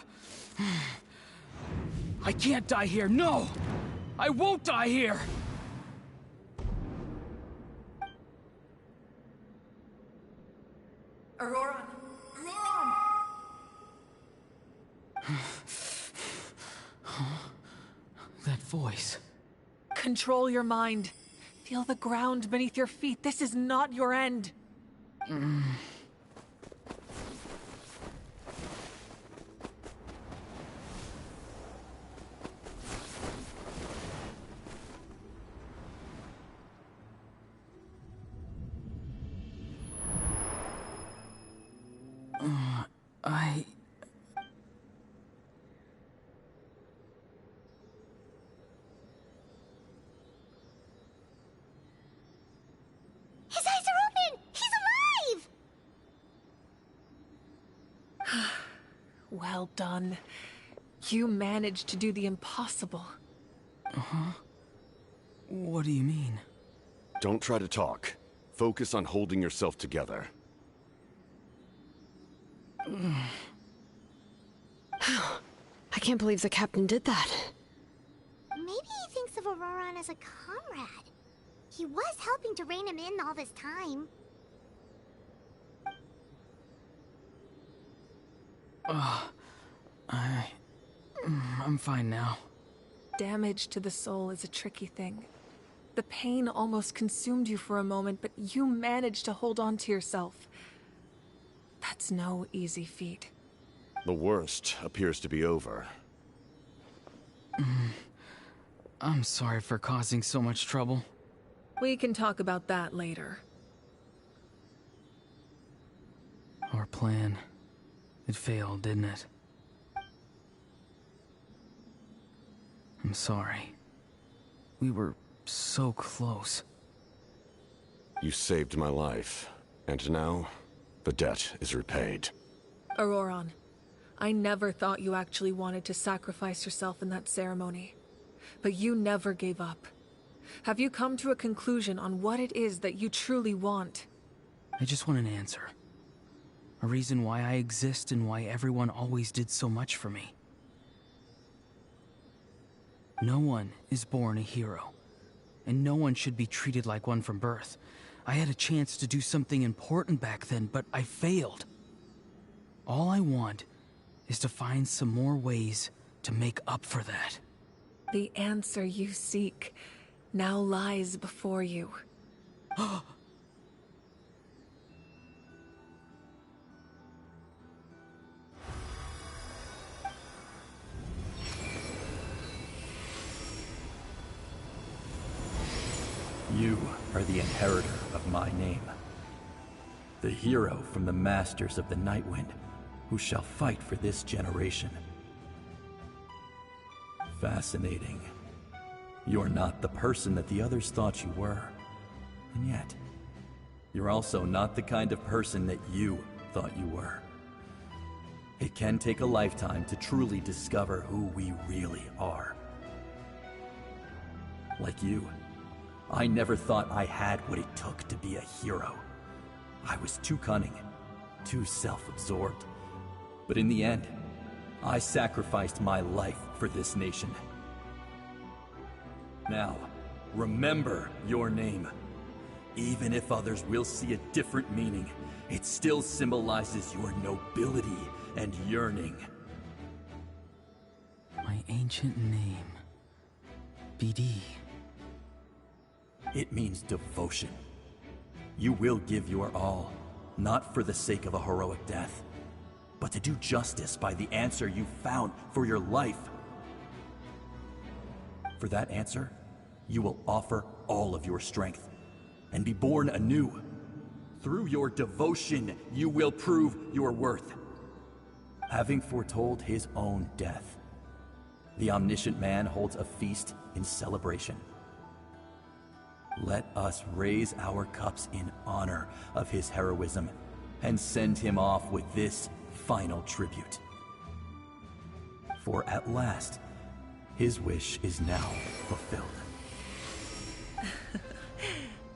I can't die here, no! I won't die here! Auroran! Auroran! That voice. Control your mind. Feel the ground beneath your feet. This is not your end. His eyes are open! He's alive! Well done. You managed to do the impossible. Uh-huh. What do you mean? Don't try to talk. Focus on holding yourself together. I can't believe the captain did that. Maybe he thinks of Auroran as a comrade. He was helping to rein him in all this time. I'm fine now. Damage to the soul is a tricky thing. The pain almost consumed you for a moment, but you managed to hold on to yourself. That's no easy feat. The worst appears to be over. I'm sorry for causing so much trouble. We can talk about that later. Our plan. It failed, didn't it? I'm sorry. We were so close. You saved my life, and now the debt is repaid. Auroran, I never thought you actually wanted to sacrifice yourself in that ceremony. But you never gave up. Have you come to a conclusion on what it is that you truly want? I just want an answer. A reason why I exist and why everyone always did so much for me. No one is born a hero, and no one should be treated like one from birth. I had a chance to do something important back then, but I failed. All I want is to find some more ways to make up for that. The answer you seek now lies before you. You are the inheritor of my name. The hero from the Masters of the Nightwind, who shall fight for this generation. Fascinating. You're not the person that the others thought you were. And yet, you're also not the kind of person that you thought you were. It can take a lifetime to truly discover who we really are. Like you, I never thought I had what it took to be a hero. I was too cunning, too self-absorbed. But in the end, I sacrificed my life for this nation. Now, remember your name. Even if others will see a different meaning, it still symbolizes your nobility and yearning. My ancient name. BD. It means devotion. You will give your all, not for the sake of a heroic death, but to do justice by the answer you found for your life. For that answer, you will offer all of your strength and be born anew. Through your devotion, you will prove your worth. Having foretold his own death, the omniscient man holds a feast in celebration. Let us raise our cups in honor of his heroism and send him off with this final tribute. For at last, his wish is now fulfilled.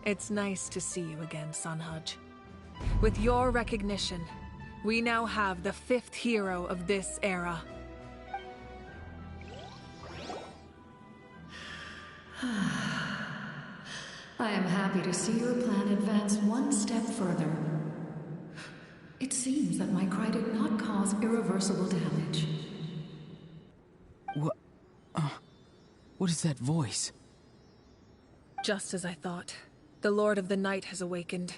It's nice to see you again, Sunhudge. With your recognition, we now have the 5th hero of this era. I am happy to see your plan advance one step further. It seems that my cry did not cause irreversible damage. What is that voice? Just as I thought. The Lord of the Night has awakened.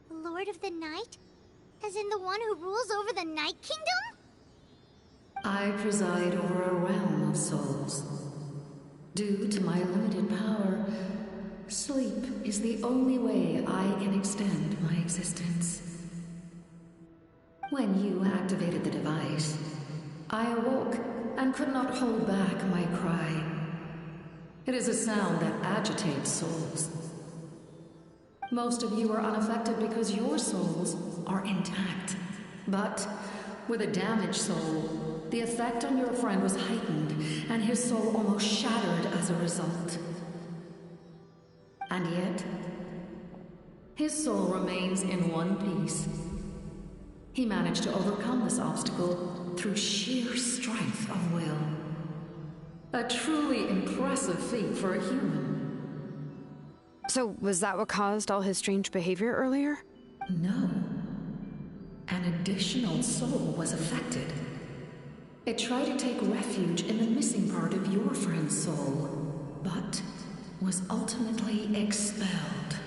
Lord of the Night? As in the one who rules over the Night Kingdom? I preside over a realm of souls. Due to my limited power, sleep is the only way I can extend my existence. When you activated the device, I awoke and could not hold back my cry. It is a sound that agitates souls. Most of you are unaffected because your souls are intact. But with a damaged soul, the effect on your friend was heightened, and his soul almost shattered as a result. And yet, his soul remains in one piece. He managed to overcome this obstacle through sheer strength of will. A truly impressive feat for a human. So, was that what caused all his strange behavior earlier? No. An additional soul was affected. It tried to take refuge in the missing part of your friend's soul, but was ultimately expelled.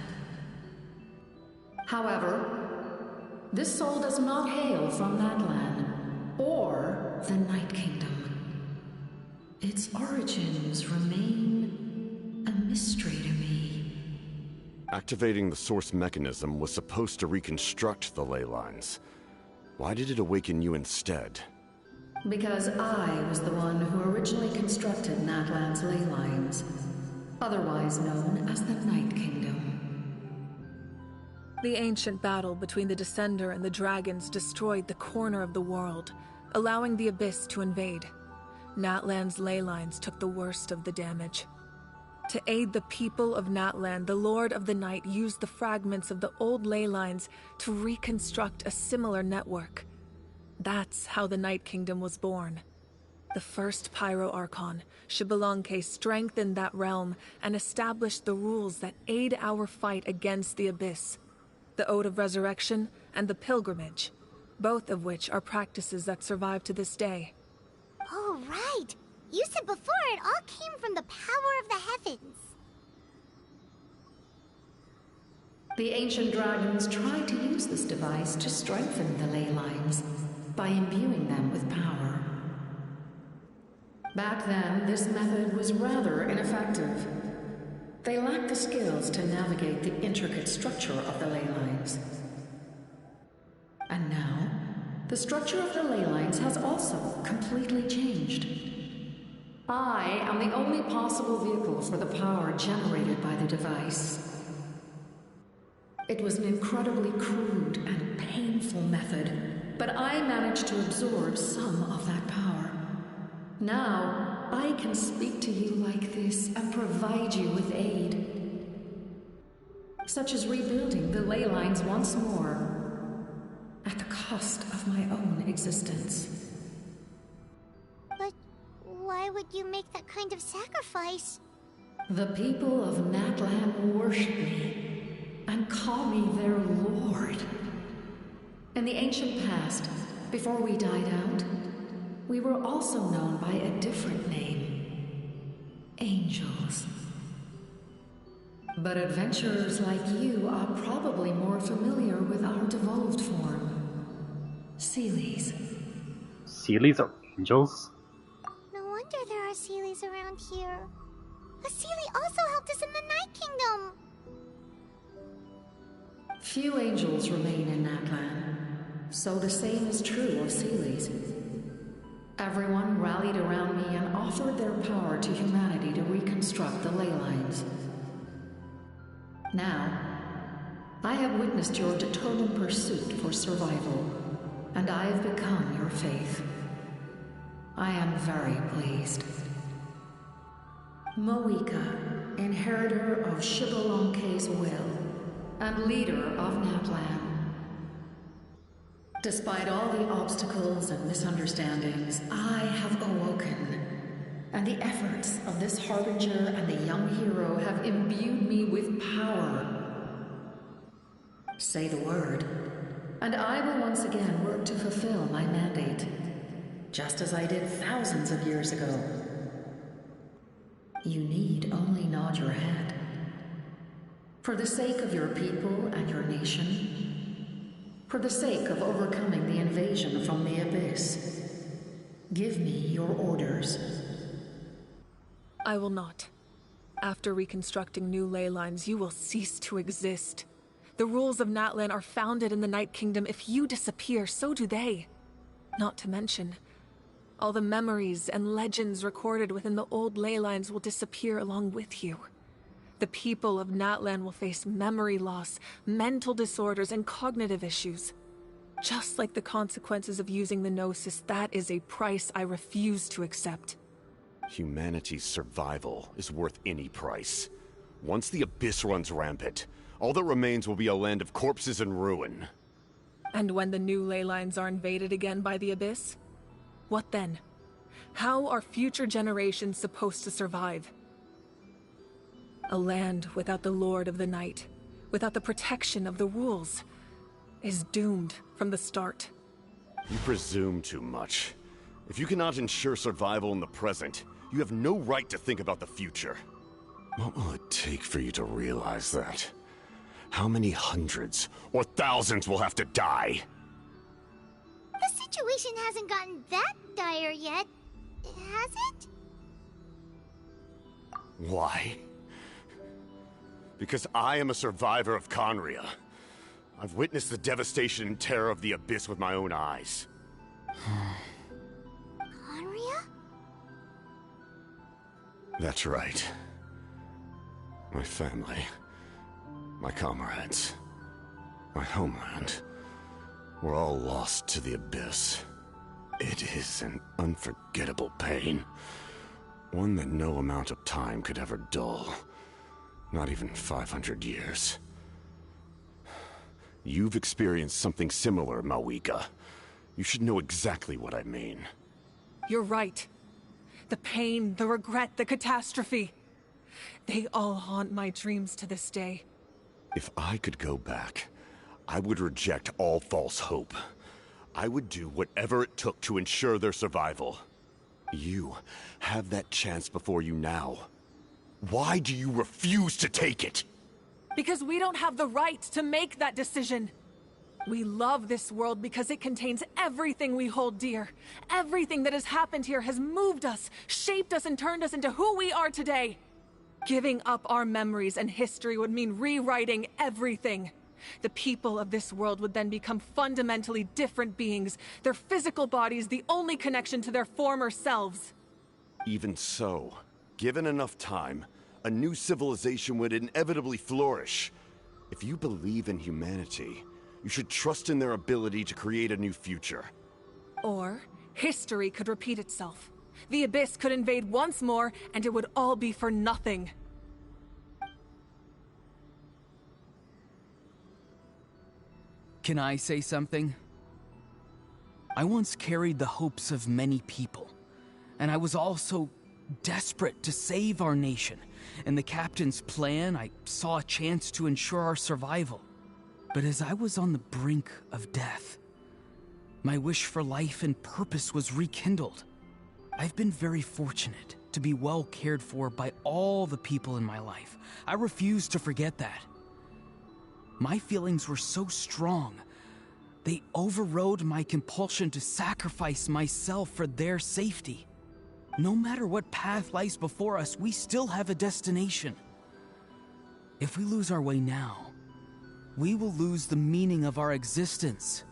However, this soul does not hail from Natlan or the Night Kingdom. Its origins remain a mystery to me. Activating the source mechanism was supposed to reconstruct the ley lines. Why did it awaken you instead? Because I was the one who originally constructed Natlan's ley lines, otherwise known as the Night Kingdom. The ancient battle between the Descender and the dragons destroyed the corner of the world, allowing the Abyss to invade. Natlan's ley lines took the worst of the damage. To aid the people of Natlan, the Lord of the Night used the fragments of the old ley lines to reconstruct a similar network. That's how the Night Kingdom was born. The first Pyro Archon, Xbalanque, strengthened that realm and established the rules that aid our fight against the Abyss. The Ode of Resurrection and the Pilgrimage, both of which are practices that survive to this day. Oh, right! You said before it all came from the power of the heavens. The ancient dragons tried to use this device to strengthen the ley lines by imbuing them with power. Back then, this method was rather ineffective. They lacked the skills to navigate the intricate structure of the ley lines. And now, the structure of the ley lines has also completely changed. I am the only possible vehicle for the power generated by the device. It was an incredibly crude and painful method, but I managed to absorb some of that power. Now, I can speak to you like this and provide you with aid, such as rebuilding the ley lines once more, at the cost of my own existence. But why would you make that kind of sacrifice? The people of Natlan worship me and call me their lord. In the ancient past, before we died out, we were also known by a different name. Angels. But adventurers like you are probably more familiar with our devolved form. Seelies. Seelies are angels? No wonder there are Seelies around here. A Seelie also helped us in the Night Kingdom! Few angels remain in Natlan, so the same is true of Seelies. Everyone rallied around me and offered their power to humanity to reconstruct the ley lines. Now, I have witnessed your determined pursuit for survival, and I have become your faith. I am very pleased. Moika, inheritor of Shibalonke's will, and leader of Natlan. Despite all the obstacles and misunderstandings, I have awoken, and the efforts of this harbinger and the young hero have imbued me with power. Say the word, and I will once again work to fulfill my mandate, just as I did thousands of years ago. You need only nod your head. For the sake of your people and your nation, for the sake of overcoming the invasion from the Abyss, give me your orders. I will not. After reconstructing new ley lines, you will cease to exist. The rules of Natlan are founded in the Night Kingdom. If you disappear, so do they. Not to mention, all the memories and legends recorded within the old ley lines will disappear along with you. The people of Natlan will face memory loss, mental disorders, and cognitive issues. Just like the consequences of using the Gnosis, that is a price I refuse to accept. Humanity's survival is worth any price. Once the Abyss runs rampant, all that remains will be a land of corpses and ruin. And when the new ley lines are invaded again by the Abyss? What then? How are future generations supposed to survive? A land without the Lord of the Night, without the protection of the rules, is doomed from the start. You presume too much. If you cannot ensure survival in the present, you have no right to think about the future. What will it take for you to realize that? How many hundreds or thousands will have to die? The situation hasn't gotten that dire yet, has it? Why? Because I am a survivor of Conria. I've witnessed the devastation and terror of the Abyss with my own eyes. Conria? That's right. My family, my comrades, my homeland, were all lost to the Abyss. It is an unforgettable pain. One that no amount of time could ever dull. Not even 500 years. You've experienced something similar, Moika. You should know exactly what I mean. You're right. The pain, the regret, the catastrophe. They all haunt my dreams to this day. If I could go back, I would reject all false hope. I would do whatever it took to ensure their survival. You have that chance before you now. Why do you refuse to take it? Because we don't have the right to make that decision. We love this world because it contains everything we hold dear. Everything that has happened here has moved us, shaped us, and turned us into who we are today. Giving up our memories and history would mean rewriting everything. The people of this world would then become fundamentally different beings, their physical bodies the only connection to their former selves. Even so, given enough time, a new civilization would inevitably flourish. If you believe in humanity, you should trust in their ability to create a new future. Or, history could repeat itself. The Abyss could invade once more, and it would all be for nothing. Can I say something? I once carried the hopes of many people, and I was also desperate to save our nation. In the captain's plan, I saw a chance to ensure our survival. But as I was on the brink of death, my wish for life and purpose was rekindled. I've been very fortunate to be well cared for by all the people in my life. I refuse to forget that. My feelings were so strong, they overrode my compulsion to sacrifice myself for their safety. No matter what path lies before us, we still have a destination. If we lose our way now, we will lose the meaning of our existence.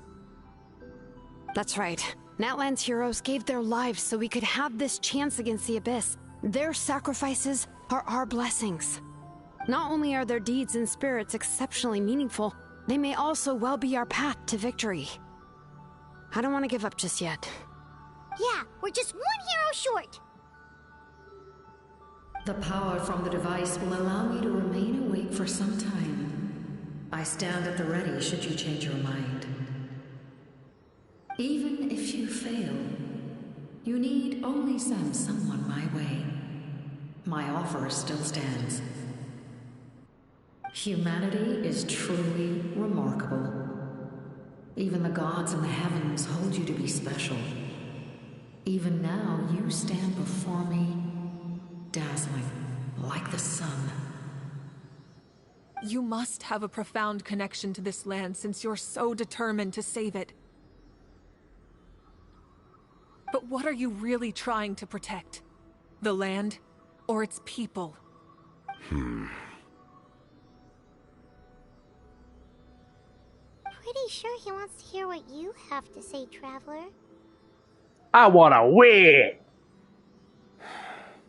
That's right. Natlan's heroes gave their lives so we could have this chance against the Abyss. Their sacrifices are our blessings. Not only are their deeds and spirits exceptionally meaningful, they may also well be our path to victory. I don't want to give up just yet. Yeah, we're just one hero short. The power from the device will allow me to remain awake for some time. I stand at the ready should you change your mind. Even if you fail, you need only send someone my way. My offer still stands. Humanity is truly remarkable. Even the gods in the heavens hold you to be special. Even now, you stand before me, dazzling like the sun. You must have a profound connection to this land since you're so determined to save it. But what are you really trying to protect? The land or its people? Pretty sure he wants to hear what you have to say, Traveler. I wanna win!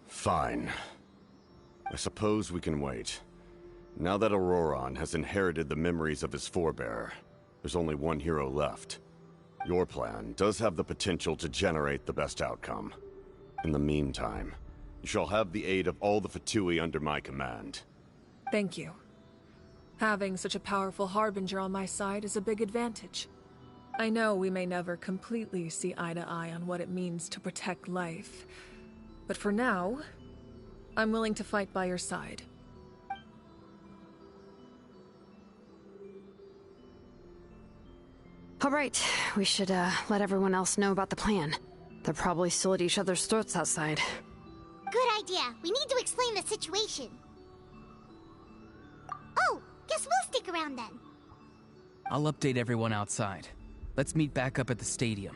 Fine. I suppose we can wait. Now that Auroron has inherited the memories of his forebear, there's only one hero left. Your plan does have the potential to generate the best outcome. In the meantime, you shall have the aid of all the Fatui under my command. Thank you. Having such a powerful harbinger on my side is a big advantage. I know we may never completely see eye to eye on what it means to protect life, but for now, I'm willing to fight by your side. All right, we should let everyone else know about the plan. They're probably still at each other's throats outside. Good idea. We need to explain the situation. Oh, guess we'll stick around then. I'll update everyone outside. Let's meet back up at the stadium.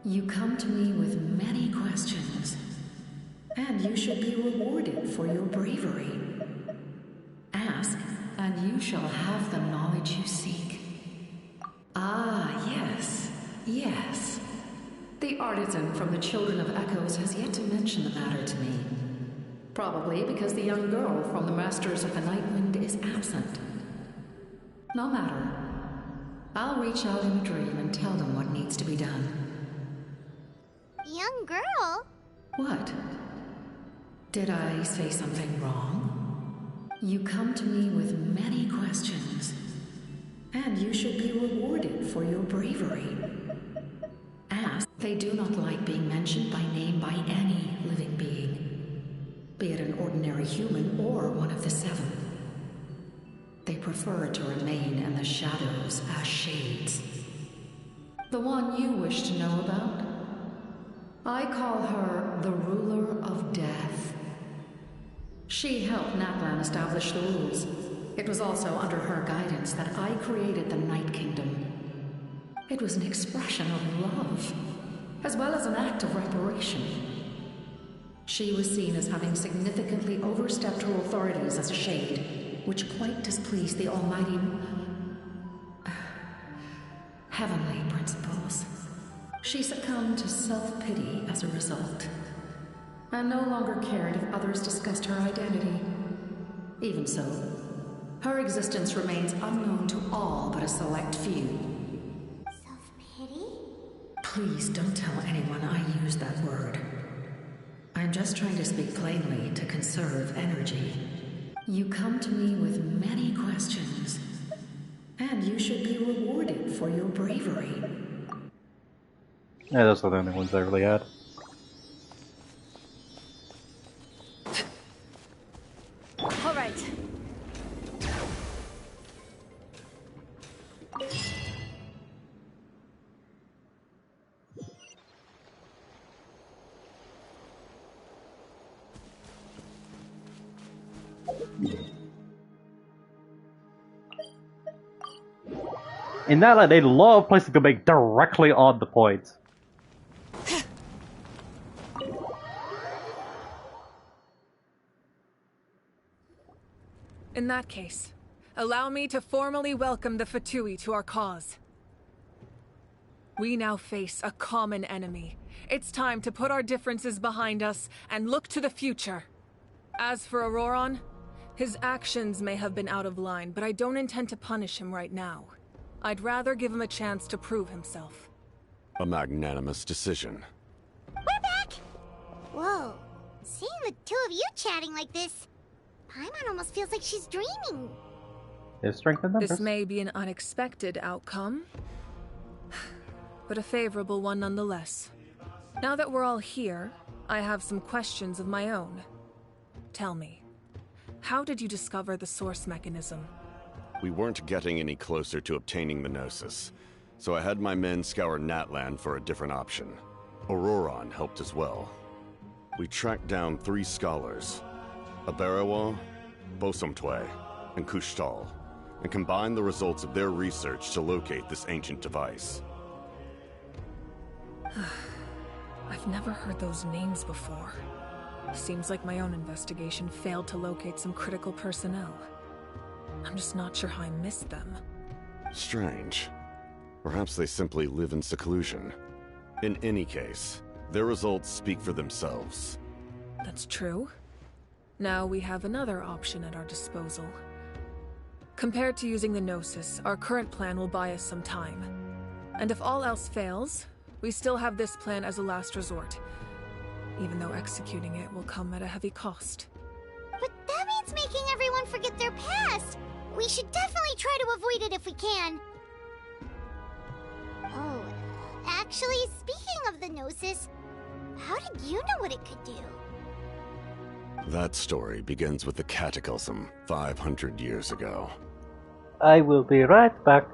You come to me with many questions, and you should be rewarded for your bravery. Ask, and you shall have the knowledge you seek. Ah, yes, yes. The artisan from the Children of Echoes has yet to mention the matter to me. Probably because the young girl from the Masters of the Nightwind is absent. No matter. I'll reach out in a dream and tell them what needs to be done. Young girl? What? Did I say something wrong? You come to me with many questions, and you should be rewarded for your bravery. Ask. They do not like being mentioned by name by any living being, be it an ordinary human or one of the seven. They prefer to remain in the shadows as shades. The one you wish to know about? I call her the Ruler of Death. She helped Natlan establish the rules. It was also under her guidance that I created the Night Kingdom. It was an expression of love, as well as an act of reparation. She was seen as having significantly overstepped her authorities as a shade, which quite displeased the almighty heavenly principles. She succumbed to self-pity as a result, and no longer cared if others discussed her identity. Even so, her existence remains unknown to all but a select few. Self-pity? Please don't tell anyone I used that word. I'm just trying to speak plainly to conserve energy. You come to me with many questions, and you should be rewarded for your bravery. Yeah, those are the only ones I really had. All right. In that, like, they love places to make directly on the points. In that case, allow me to formally welcome the Fatui to our cause. We now face a common enemy. It's time to put our differences behind us and look to the future. As for Auroron, his actions may have been out of line, but I don't intend to punish him right now. I'd rather give him a chance to prove himself. A magnanimous decision. We're back! Whoa, seeing the two of you chatting like this, Paimon almost feels like she's dreaming. There's strength in numbers. This may be an unexpected outcome, but a favorable one nonetheless. Now that we're all here, I have some questions of my own. Tell me, how did you discover the source mechanism? We weren't getting any closer to obtaining the Gnosis, so I had my men scour Natlan for a different option. Auroron helped as well. We tracked down 3 scholars, Aberawa, Bosomtwe, and Kushtal, and combined the results of their research to locate this ancient device. I've never heard those names before. Seems like my own investigation failed to locate some critical personnel. I'm just not sure how I missed them. Strange. Perhaps they simply live in seclusion. In any case, their results speak for themselves. That's true. Now we have another option at our disposal. Compared to using the Gnosis, our current plan will buy us some time. And if all else fails, we still have this plan as a last resort, even though executing it will come at a heavy cost. But that means making everyone forget their past! We should definitely try to avoid it if we can. Oh, actually, speaking of the Gnosis, how did you know what it could do? That story begins with the Cataclysm 500 years ago. I will be right back.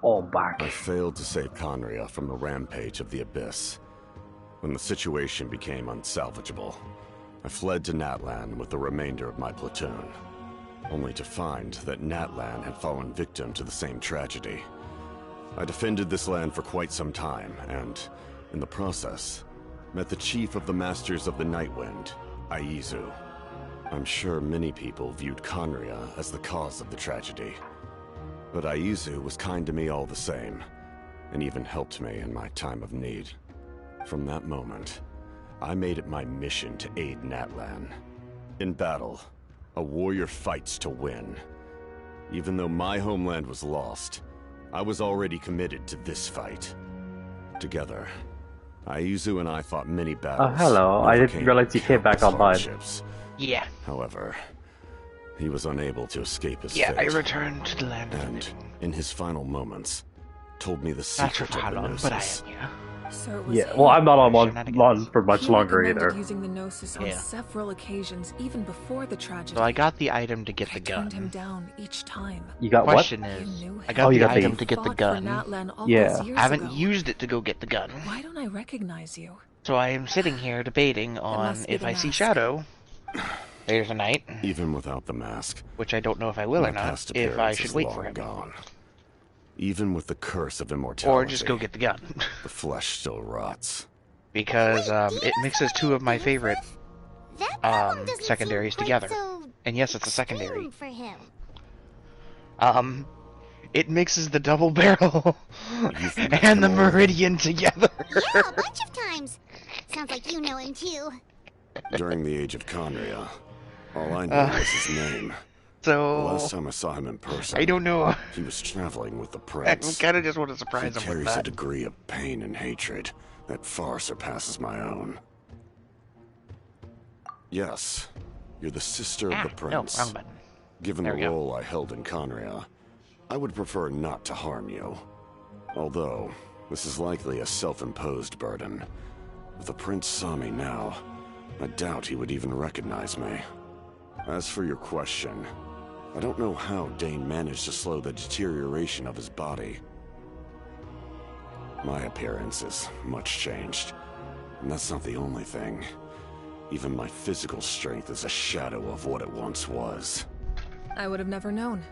All back. I failed to save Conria from the rampage of the Abyss. When the situation became unsalvageable, I fled to Natlan with the remainder of my platoon, only to find that Natlan had fallen victim to the same tragedy. I defended this land for quite some time, and, in the process, met the chief of the Masters of the Nightwind, Aizu. I'm sure many people viewed Conria as the cause of the tragedy, but Aizu was kind to me all the same, and even helped me in my time of need. From that moment, I made it my mission to aid Natlan. In battle, a warrior fights to win. Even though my homeland was lost, I was already committed to this fight. Together, Aizu and I fought many battles. Oh, hello. I didn't realize you came back online. Yeah. However, he was unable to escape his Yeah, fate. I returned to the land of the and, living. in his final moments, told me the Not sure secret for how of the long, but I Gnosis. am, yeah. So it was Yeah, well, I'm not on one for much He longer recommended either. using the Gnosis on Yeah. several occasions, even before the tragedy. So I got the item to get I the gun. turned him down each time. You got what? Question is, I got the item to get the Fought for gun. Natlan all Yeah. those years I haven't ago. used it to go get the gun. Why don't I recognize you? So I am sitting here debating on must be if the I see mask. Shadow later tonight, Even without the mask, which I don't know if I will my or not, past if I appearance should is wait long for him. gone. Even with the curse of immortality, Or just go get the gun. the flesh still rots. Because it mixes two of my favorite secondaries together. And yes, it's a secondary. For him. It mixes the double barrel met and the him already. meridian together. Yeah, a bunch of times. Sounds like you know him too. During the age of Conria, all I knew was his name. So The last time I saw him in person, I don't know. He was traveling with the I prince. kind of just want to surprise He him with carries a that. degree of pain and hatred that far surpasses my own. Yes, you're the sister of the prince. No, wrong button. Given There the we go. role I held in Conria, I would prefer not to harm you. Although, this is likely a self-imposed burden. If the prince saw me now, I doubt he would even recognize me. As for your question, I don't know how Dane managed to slow the deterioration of his body. My appearance is much changed, and that's not the only thing. Even my physical strength is a shadow of what it once was. I would have never known.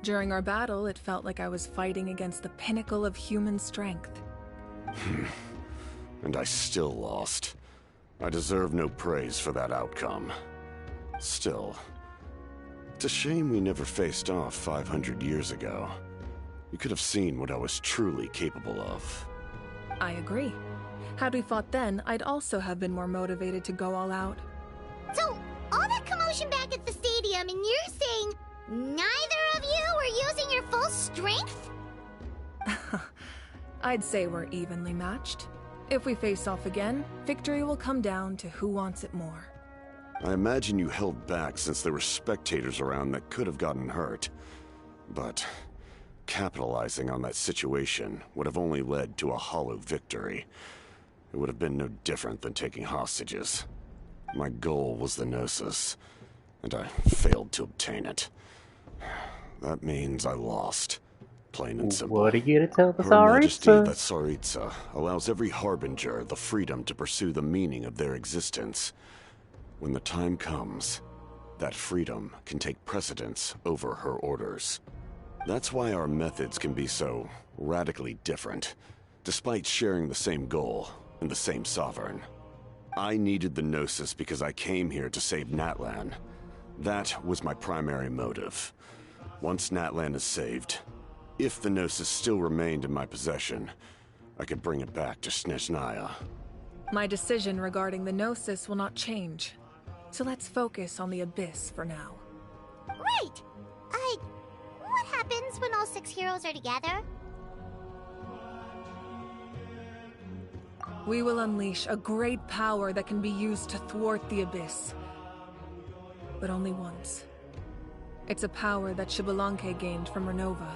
During our battle, it felt like I was fighting against the pinnacle of human strength. And I still lost. I deserve no praise for that outcome. Still, it's a shame we never faced off 500 years ago. You could have seen what I was truly capable of. I agree. Had we fought then, I'd also have been more motivated to go all out. So, all that commotion back at the stadium, and you're saying neither of you were using your full strength? I'd say we're evenly matched. If we face off again, victory will come down to who wants it more. I imagine you held back since there were spectators around that could have gotten hurt. But capitalizing on that situation would have only led to a hollow victory. It would have been no different than taking hostages. My goal was the Gnosis, and I failed to obtain it. That means I lost. Plain and simple. What are you gonna tell the Her Majesty, Tsaritsa? the Tsaritsa, allows every Harbinger the freedom to pursue the meaning of their existence. When the time comes, that freedom can take precedence over her orders. That's why our methods can be so radically different, despite sharing the same goal and the same sovereign. I needed the Gnosis because I came here to save Natlan. That was my primary motive. Once Natlan is saved, if the Gnosis still remained in my possession, I could bring it back to Snezhnaya. My decision regarding the Gnosis will not change. So let's focus on the Abyss for now. Right! What happens when all 6 heroes are together? We will unleash a great power that can be used to thwart the Abyss. But only once. It's a power that Xbalanque gained from Renova.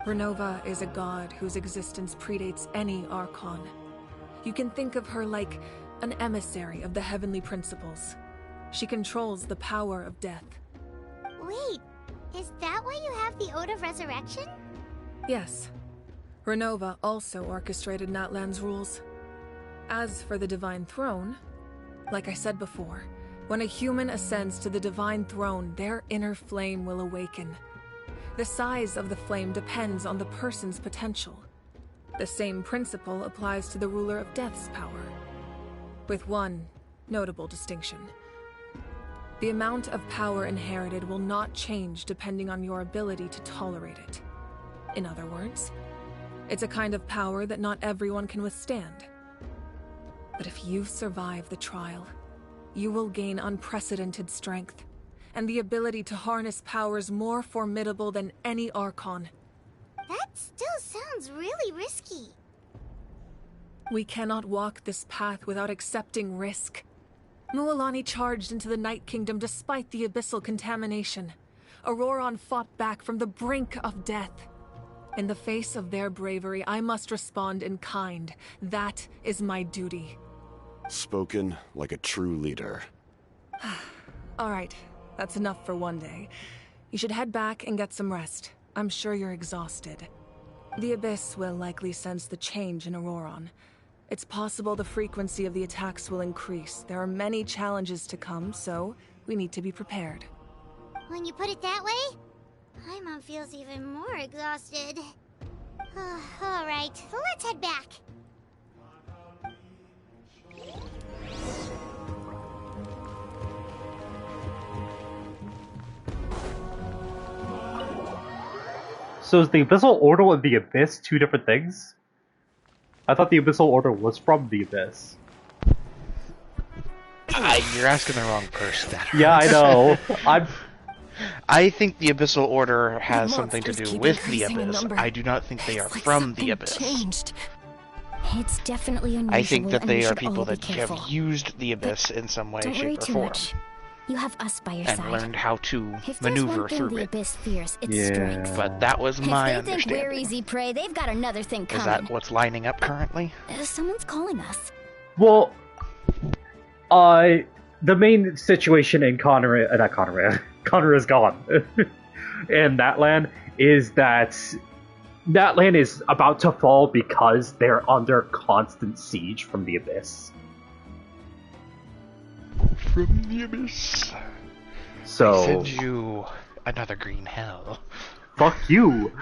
Renova is a god whose existence predates any Archon. You can think of her like an emissary of the heavenly principles. She controls the power of death. Wait, is that why you have the Ode of Resurrection? Yes, Renova also orchestrated Natlan's rules. As for the Divine Throne, like I said before, when a human ascends to the Divine Throne, their inner flame will awaken. The size of the flame depends on the person's potential. The same principle applies to the ruler of Death's power, with one notable distinction. The amount of power inherited will not change depending on your ability to tolerate it. In other words, it's a kind of power that not everyone can withstand. But if you survive the trial, you will gain unprecedented strength, and the ability to harness powers more formidable than any Archon. That still sounds really risky. We cannot walk this path without accepting risk. Mualani charged into the Night Kingdom despite the abyssal contamination. Auroron fought back from the brink of death. In the face of their bravery, I must respond in kind. That is my duty. Spoken like a true leader. All right, that's enough for one day. You should head back and get some rest. I'm sure you're exhausted. The Abyss will likely sense the change in Auroron. It's possible the frequency of the attacks will increase. There are many challenges to come, so we need to be prepared. When you put it that way, Paimon feels even more exhausted. All right, let's head back. So is the Abyssal Order and the Abyss two different things? I thought the Abyssal Order was from the Abyss. You're asking the wrong person. Yeah, I know. I think the Abyssal Order has something to do with the Abyss. I do not think they are from the Abyss. Changed. It's definitely unusual. I think that they are should people all be that careful. have used the Abyss in some way, Don't worry shape, or too form. much. You have us by your And side. learned how to If there's maneuver one thing through the it. Abyss fears, it's Yeah. strength. But that was my If they think we're understanding. easy prey, they've got another thing Is coming. that what's lining up currently? Someone's calling us. Well, the main situation in Conner is gone. In Natlan is that Natlan is about to fall because they're under constant siege from the Abyss. From the Abyss. So I send you another green hell. Fuck you.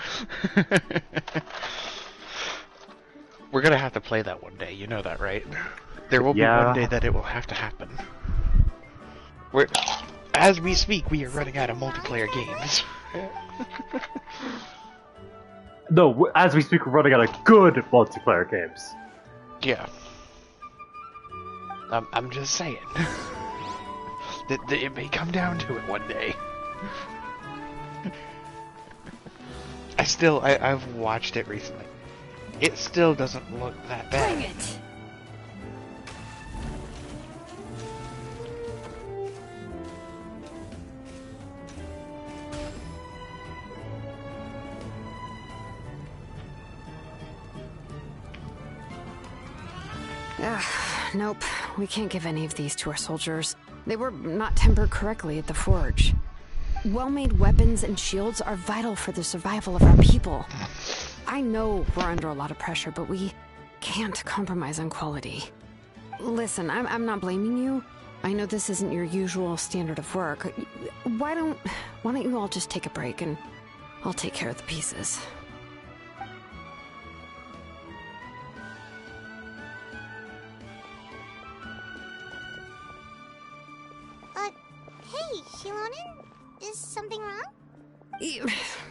We're gonna have to play that one day, you know that, right? There will be Yeah. one day that it will have to happen. As we speak, we are running out of multiplayer games. No, as we speak, we're running out of good multiplayer games. Yeah. I'm just saying. that it may come down to it one day. I've watched it recently. It still doesn't look that bad. Bring it! Nope. We can't give any of these to our soldiers. They were not tempered correctly at the forge. Well-made weapons and shields are vital for the survival of our people. I know we're under a lot of pressure, but we can't compromise on quality. Listen, I'm not blaming you. I know this isn't your usual standard of work. Why don't you all just take a break and I'll take care of the pieces. Hey, Shilonin? Is something wrong?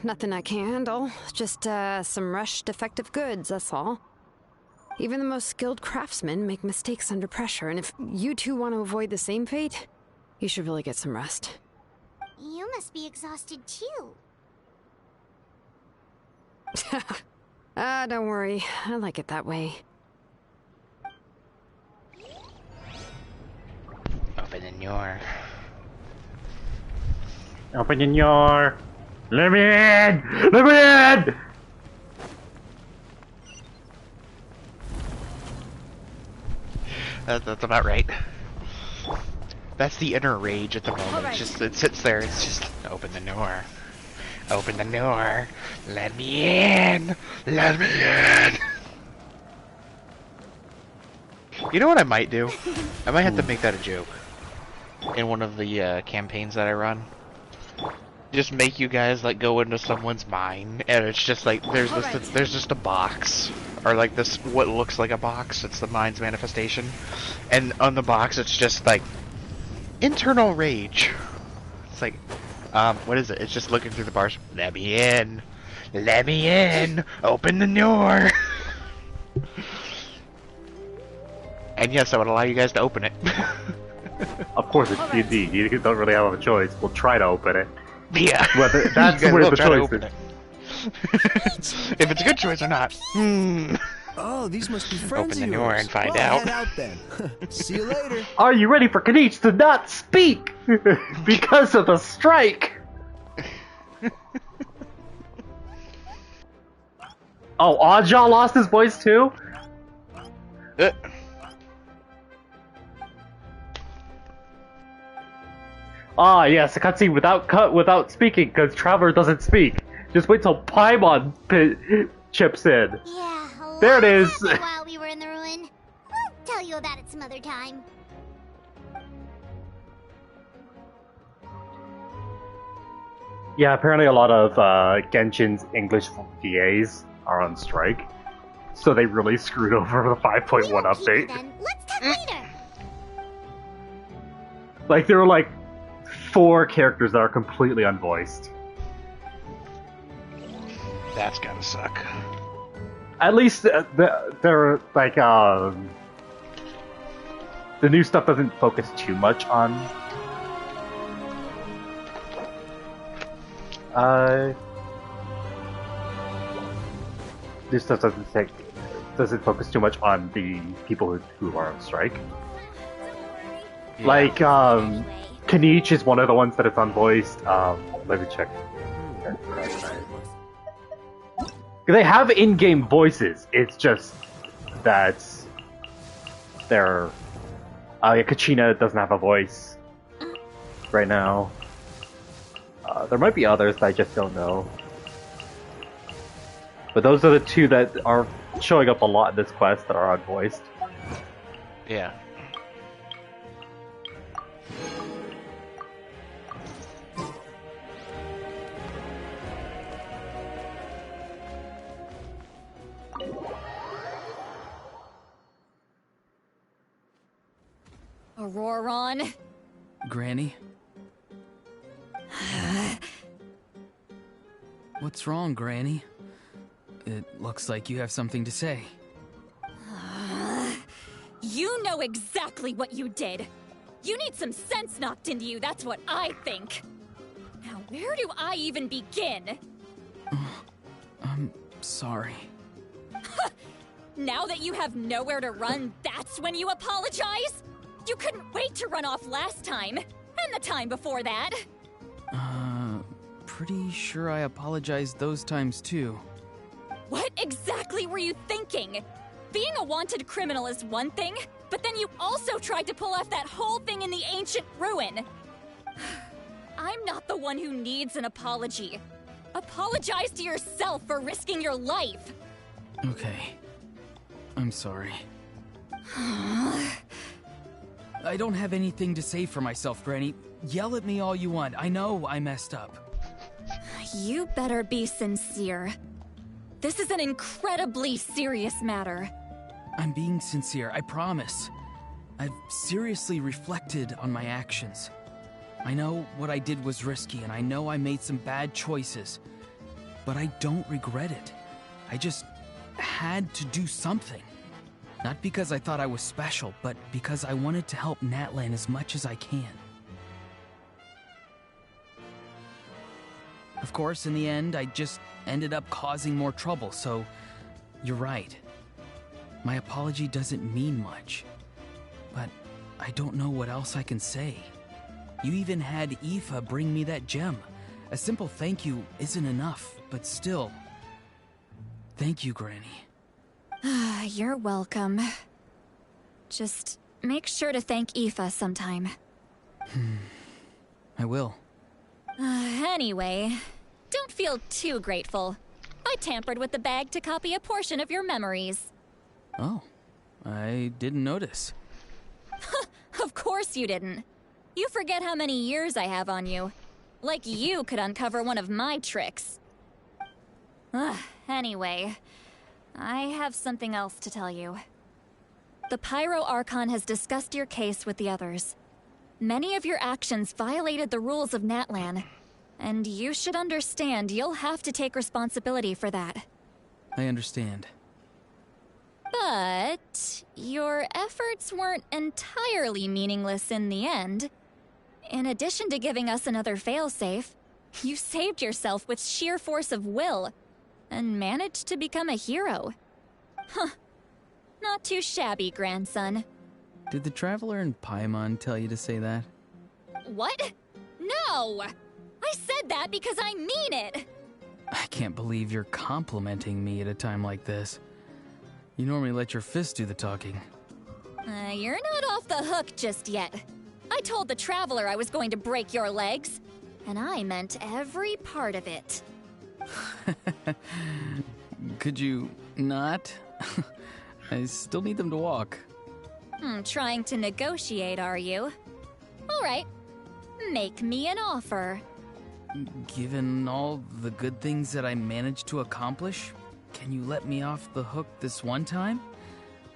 Nothing I can handle. Just some rushed defective goods, that's all. Even the most skilled craftsmen make mistakes under pressure, and if you two want to avoid the same fate, you should really get some rest. You must be exhausted too. Don't worry. I like it that way. Open in your... Open in your... Let me in! Let me in! That's about right. That's the inner rage at the moment. It's just, it sits there, it's just, open the door. Open the door. Let me in. Let me in. You know what I might do? I might have to make that a joke in one of the campaigns that I run. Just make you guys like go into someone's mind, and it's just like there's just a box, or like this what looks like a box. It's the mind's manifestation, and on the box it's just like internal rage. It's like, what is it? It's just looking through the bars. Let me in. Let me in. Open the door. And yes, I would allow you guys to open it. Of course, it's D&D. You don't really have a choice. We'll try to open it. Yeah. Whether that's where the choice is. If it's a good choice or not. Oh, these must be friends Open the of door yours. and find Well, out. Head out then. See you later. Are you ready for Kanich to not speak because of the strike? Oh, Oddjaw lost his voice too? Ah, yes, a cutscene without speaking, because Traveler doesn't speak. Just wait till Paimon chips in. Yeah, there it is. While we were in the ruin, we'll tell you about it some other time. Yeah, apparently a lot of Genshin's English VAs are on strike, so they really screwed over the 5.1 update. Let's talk later. Like there were like 4 characters that are completely unvoiced. That's gotta suck. At least they're like the new stuff doesn't focus too much on new stuff doesn't focus too much on the people who are on strike. Yeah. Like Kanich is one of the ones that is unvoiced. Let me check. They have in-game voices. It's just that they're Kachina doesn't have a voice right now. There might be others that I just don't know. But those are the 2 that are showing up a lot in this quest that are unvoiced. Yeah. Auroron? Granny? What's wrong, Granny? It looks like you have something to say. You know exactly what you did. You need some sense knocked into you, that's what I think. Now, where do I even begin? I'm sorry. Now that you have nowhere to run, that's when you apologize? You couldn't wait to run off last time, and the time before that. Pretty sure I apologized those times too. What exactly were you thinking? Being a wanted criminal is one thing, but then you also tried to pull off that whole thing in the ancient ruin. I'm not the one who needs an apology. Apologize to yourself for risking your life. Okay. I'm sorry. I don't have anything to say for myself, Granny. Yell at me all you want. I know I messed up. You better be sincere. This is an incredibly serious matter. I'm being sincere, I promise. I've seriously reflected on my actions. I know what I did was risky, and I know I made some bad choices. But I don't regret it. I just had to do something. Not because I thought I was special, but because I wanted to help Natlan as much as I can. Of course, in the end, I just ended up causing more trouble, so you're right. My apology doesn't mean much, but I don't know what else I can say. You even had Aoife bring me that gem. A simple thank you isn't enough, but still. Thank you, Granny. You're welcome. Just make sure to thank Aoife sometime. I will. Anyway, Don't feel too grateful. I tampered with the bag to copy a portion of your memories. Oh, I didn't notice. Of course you didn't. You forget how many years I have on you. Like you could uncover one of my tricks. Anyway, I have something else to tell you. The Pyro Archon has discussed your case with the others. Many of your actions violated the rules of Natlan, and you should understand you'll have to take responsibility for that. I understand. But your efforts weren't entirely meaningless in the end. In addition to giving us another failsafe, you saved yourself with sheer force of will and managed to become a hero. Huh. Not too shabby, grandson. Did the Traveler and Paimon tell you to say that? What? No! I said that because I mean it! I can't believe you're complimenting me at a time like this. You normally let your fists do the talking. You're not off the hook just yet. I told the Traveler I was going to break your legs, and I meant every part of it. Could you not? I still need them to walk. Trying to negotiate, are you? All right. Make me an offer. Given all the good things that I managed to accomplish, can you let me off the hook this one time?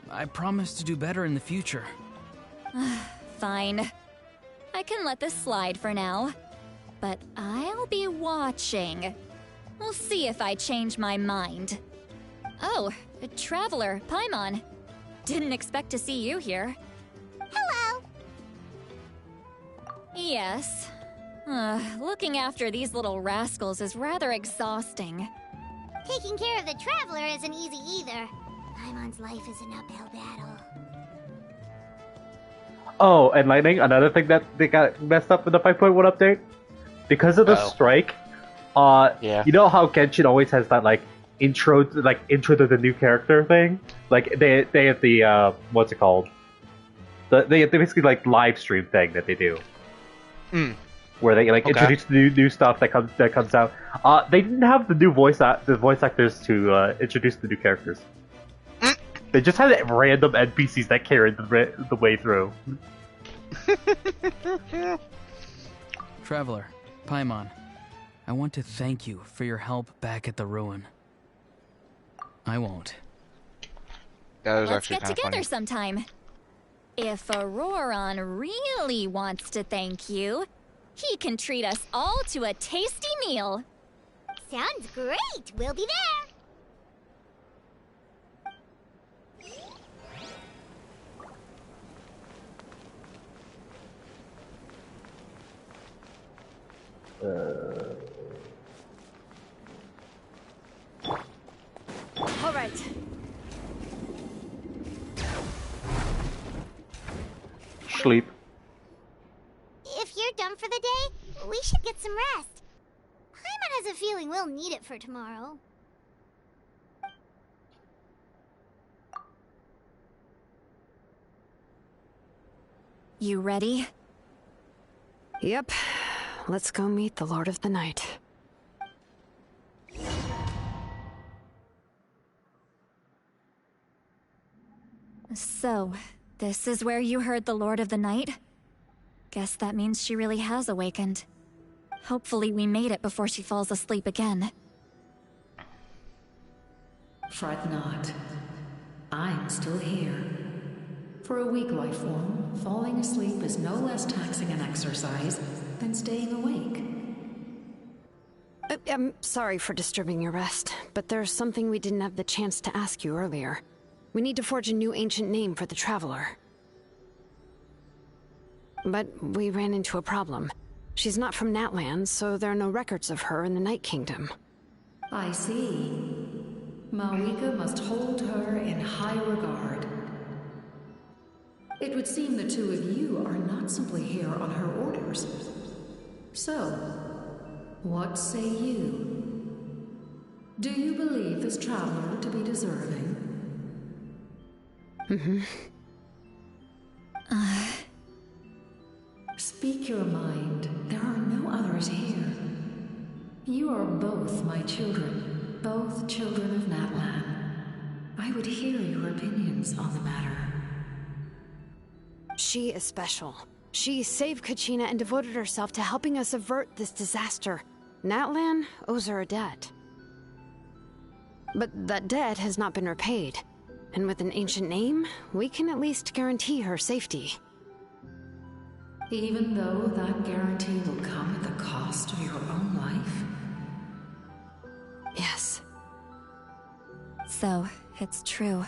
I promise to do better in the future. Fine. I can let this slide for now. But I'll be watching. We'll see if I change my mind. Oh, Traveler, Paimon. Didn't expect to see you here. Hello! Yes. Looking after these little rascals is rather exhausting. Taking care of the Traveler isn't easy either. Paimon's life is an uphill battle. Oh, and Lightning, another thing that they got messed up in the 5.1 update? Because of the strike, you know how Genshin always has that, intro to the new character thing? Like, they have the, what's it called? They basically, live stream thing that they do. Where they, introduce new stuff that comes out. They didn't have the new voice actors to, introduce the new characters. They just had random NPCs that carried the way through. Traveler, Paimon, I want to thank you for your help back at the ruin. I won't. Let's get together sometime. If Auroron really wants to thank you, he can treat us all to a tasty meal. Sounds great! We'll be there! All right. Sleep. If you're done for the day, we should get some rest. Paimon has a feeling we'll need it for tomorrow. You ready? Yep. Let's go meet the Lord of the Night. So, this is where you heard the Lord of the Night? Guess that means she really has awakened. Hopefully we made it before she falls asleep again. Fret not. I'm still here. For a weak life form, falling asleep is no less taxing an exercise than staying awake. I'm sorry for disturbing your rest, but there's something we didn't have the chance to ask you earlier. We need to forge a new ancient name for the Traveler. But we ran into a problem. She's not from Natlan, so there are no records of her in the Night Kingdom. I see. Mawika must hold her in high regard. It would seem the two of you are not simply here on her orders. So, what say you? Do you believe this traveler to be deserving? Speak your mind. There are no others here. You are both my children, both children of Natlan. I would hear your opinions on the matter. She is special. She saved Kachina and devoted herself to helping us avert this disaster. Natlan owes her a debt. But that debt has not been repaid. And with an ancient name, we can at least guarantee her safety. Even though that guarantee will come at the cost of your own life? Yes. So, it's true.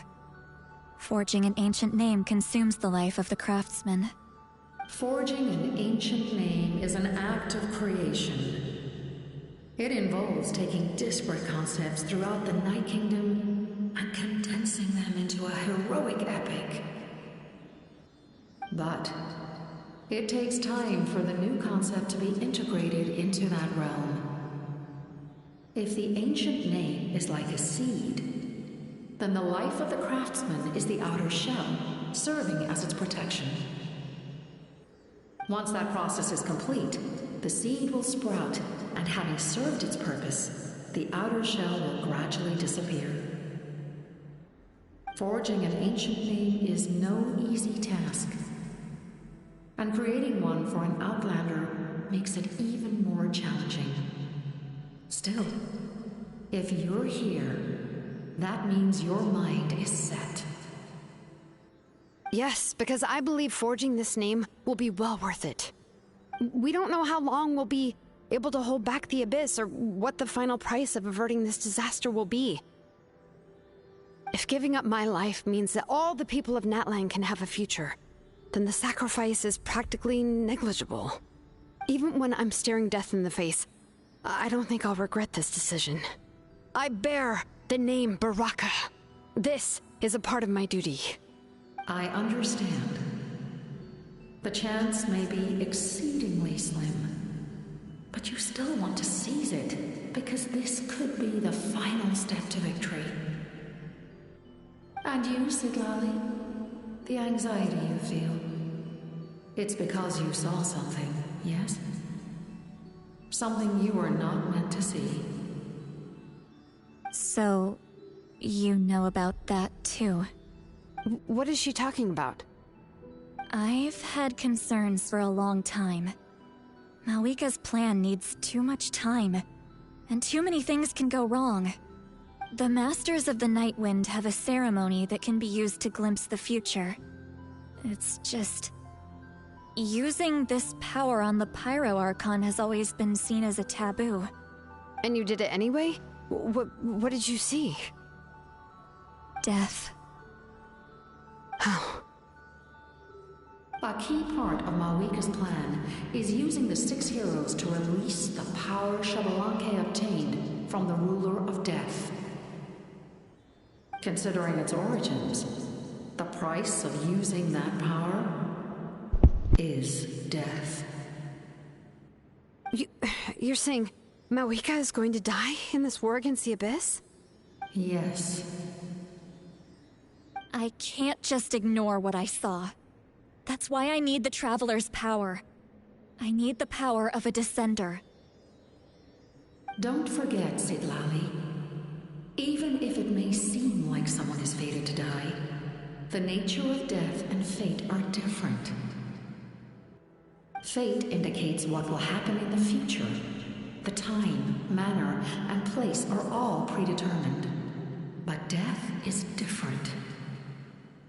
Forging an ancient name consumes the life of the craftsman. Forging an ancient name is an act of creation. It involves taking disparate concepts throughout the Night Kingdom and condensing them into a heroic epic. But it takes time for the new concept to be integrated into that realm. If the ancient name is like a seed, then the life of the craftsman is the outer shell, serving as its protection. Once that process is complete, the seed will sprout, and having served its purpose, the outer shell will gradually disappear. Forging an ancient name is no easy task, and creating one for an outlander makes it even more challenging. Still, if you're here, that means your mind is set. Yes, because I believe forging this name will be well worth it. We don't know how long we'll be able to hold back the Abyss or what the final price of averting this disaster will be. If giving up my life means that all the people of Natlan can have a future, then the sacrifice is practically negligible. Even when I'm staring death in the face, I don't think I'll regret this decision. I bear the name Baraka. This is a part of my duty. I understand. The chance may be exceedingly slim, but you still want to seize it, because this could be the final step to victory. And you, Sidlali, the anxiety you feel, it's because you saw something, yes? Something you were not meant to see. So, you know about that too? What is she talking about? I've had concerns for a long time. Malika's plan needs too much time, and too many things can go wrong. The Masters of the Night Wind have a ceremony that can be used to glimpse the future. It's just... using this power on the Pyro Archon has always been seen as a taboo. And you did it anyway? What did you see? Death. How? A key part of Malika's plan is using the 6 heroes to release the power Xbalanque obtained from the Ruler of Death. Considering its origins, the price of using that power is death. You're saying Malika is going to die in this war against the Abyss? Yes. I can't just ignore what I saw. That's why I need the Traveler's power. I need the power of a Descender. Don't forget, Sidlali. Even if it may seem like someone is fated to die, the nature of death and fate are different. Fate indicates what will happen in the future. The time, manner, and place are all predetermined. But death is different.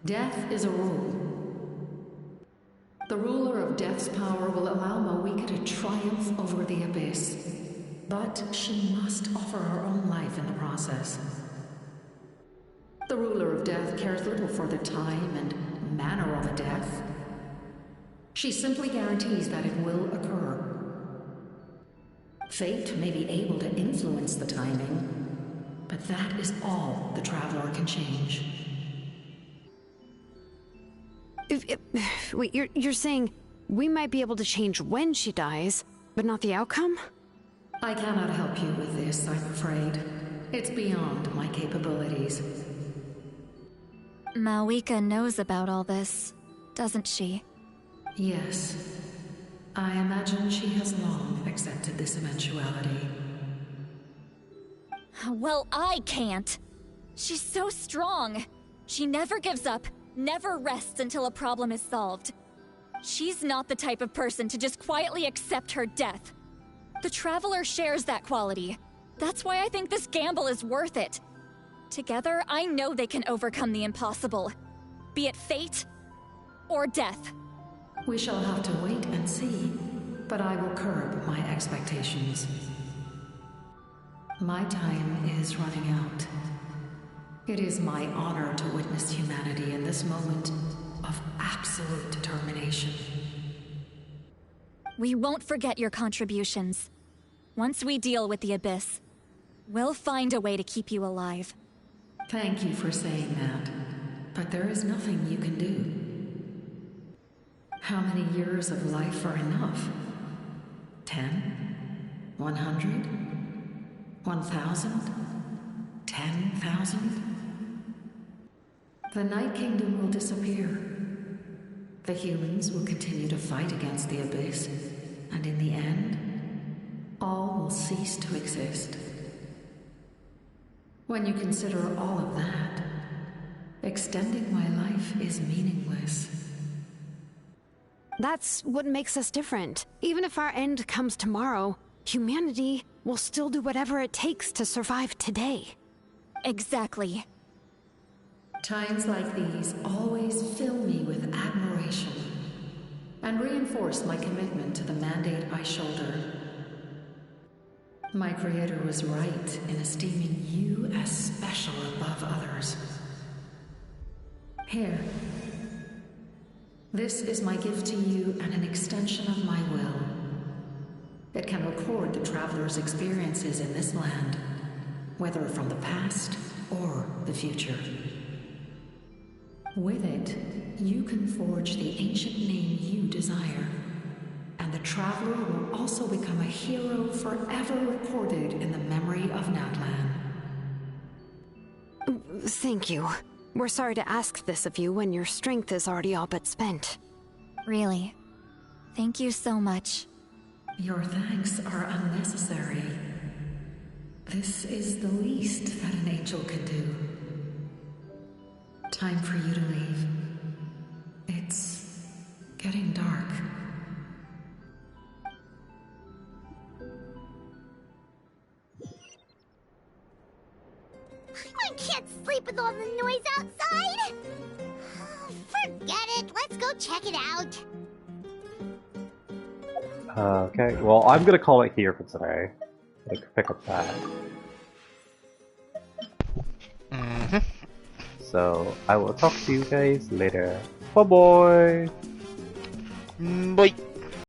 Death is a rule. The ruler of Death's power will allow Malika to triumph over the Abyss, but she must offer her own life in the process. The ruler of Death cares little for the time and manner of a death. She simply guarantees that it will occur. Fate may be able to influence the timing, but that is all the Traveler can change. Wait, you're saying we might be able to change when she dies, but not the outcome? I cannot help you with this, I'm afraid. It's beyond my capabilities. Malika knows about all this, doesn't she? Yes. I imagine she has long accepted this eventuality. Well, I can't. She's so strong. She never gives up, never rests until a problem is solved. She's not the type of person to just quietly accept her death. The Traveler shares that quality. That's why I think this gamble is worth it. Together, I know they can overcome the impossible. Be it fate or death. We shall have to wait and see, but I will curb my expectations. My time is running out. It is my honor to witness humanity in this moment of absolute determination. We won't forget your contributions. Once we deal with the Abyss, we'll find a way to keep you alive. Thank you for saying that, but there is nothing you can do. How many years of life are enough? 10? 100? 1,000? 10,000? The Night Kingdom will disappear. The humans will continue to fight against the Abyss, and in the end, all will cease to exist. When you consider all of that, extending my life is meaningless. That's what makes us different. Even if our end comes tomorrow, humanity will still do whatever it takes to survive today. Exactly. Times like these always fill me with admiration and reinforce my commitment to the mandate I shoulder. My creator was right in esteeming you as special above others. Here. This is my gift to you and an extension of my will. It can record the Traveler's experiences in this land, whether from the past or the future. With it, you can forge the ancient name you desire, and the Traveler will also become a hero forever recorded in the memory of Natlan. Thank you. We're sorry to ask this of you when your strength is already all but spent. Really. Thank you so much. Your thanks are unnecessary. This is the least that an angel can do. Time for you to leave. It's getting dark. I can't sleep with all the noise outside. Forget it. Let's go check it out. Okay, well, I'm gonna call it here for today. Like, pick up that. So, I will talk to you guys later. Bye-bye! Bye!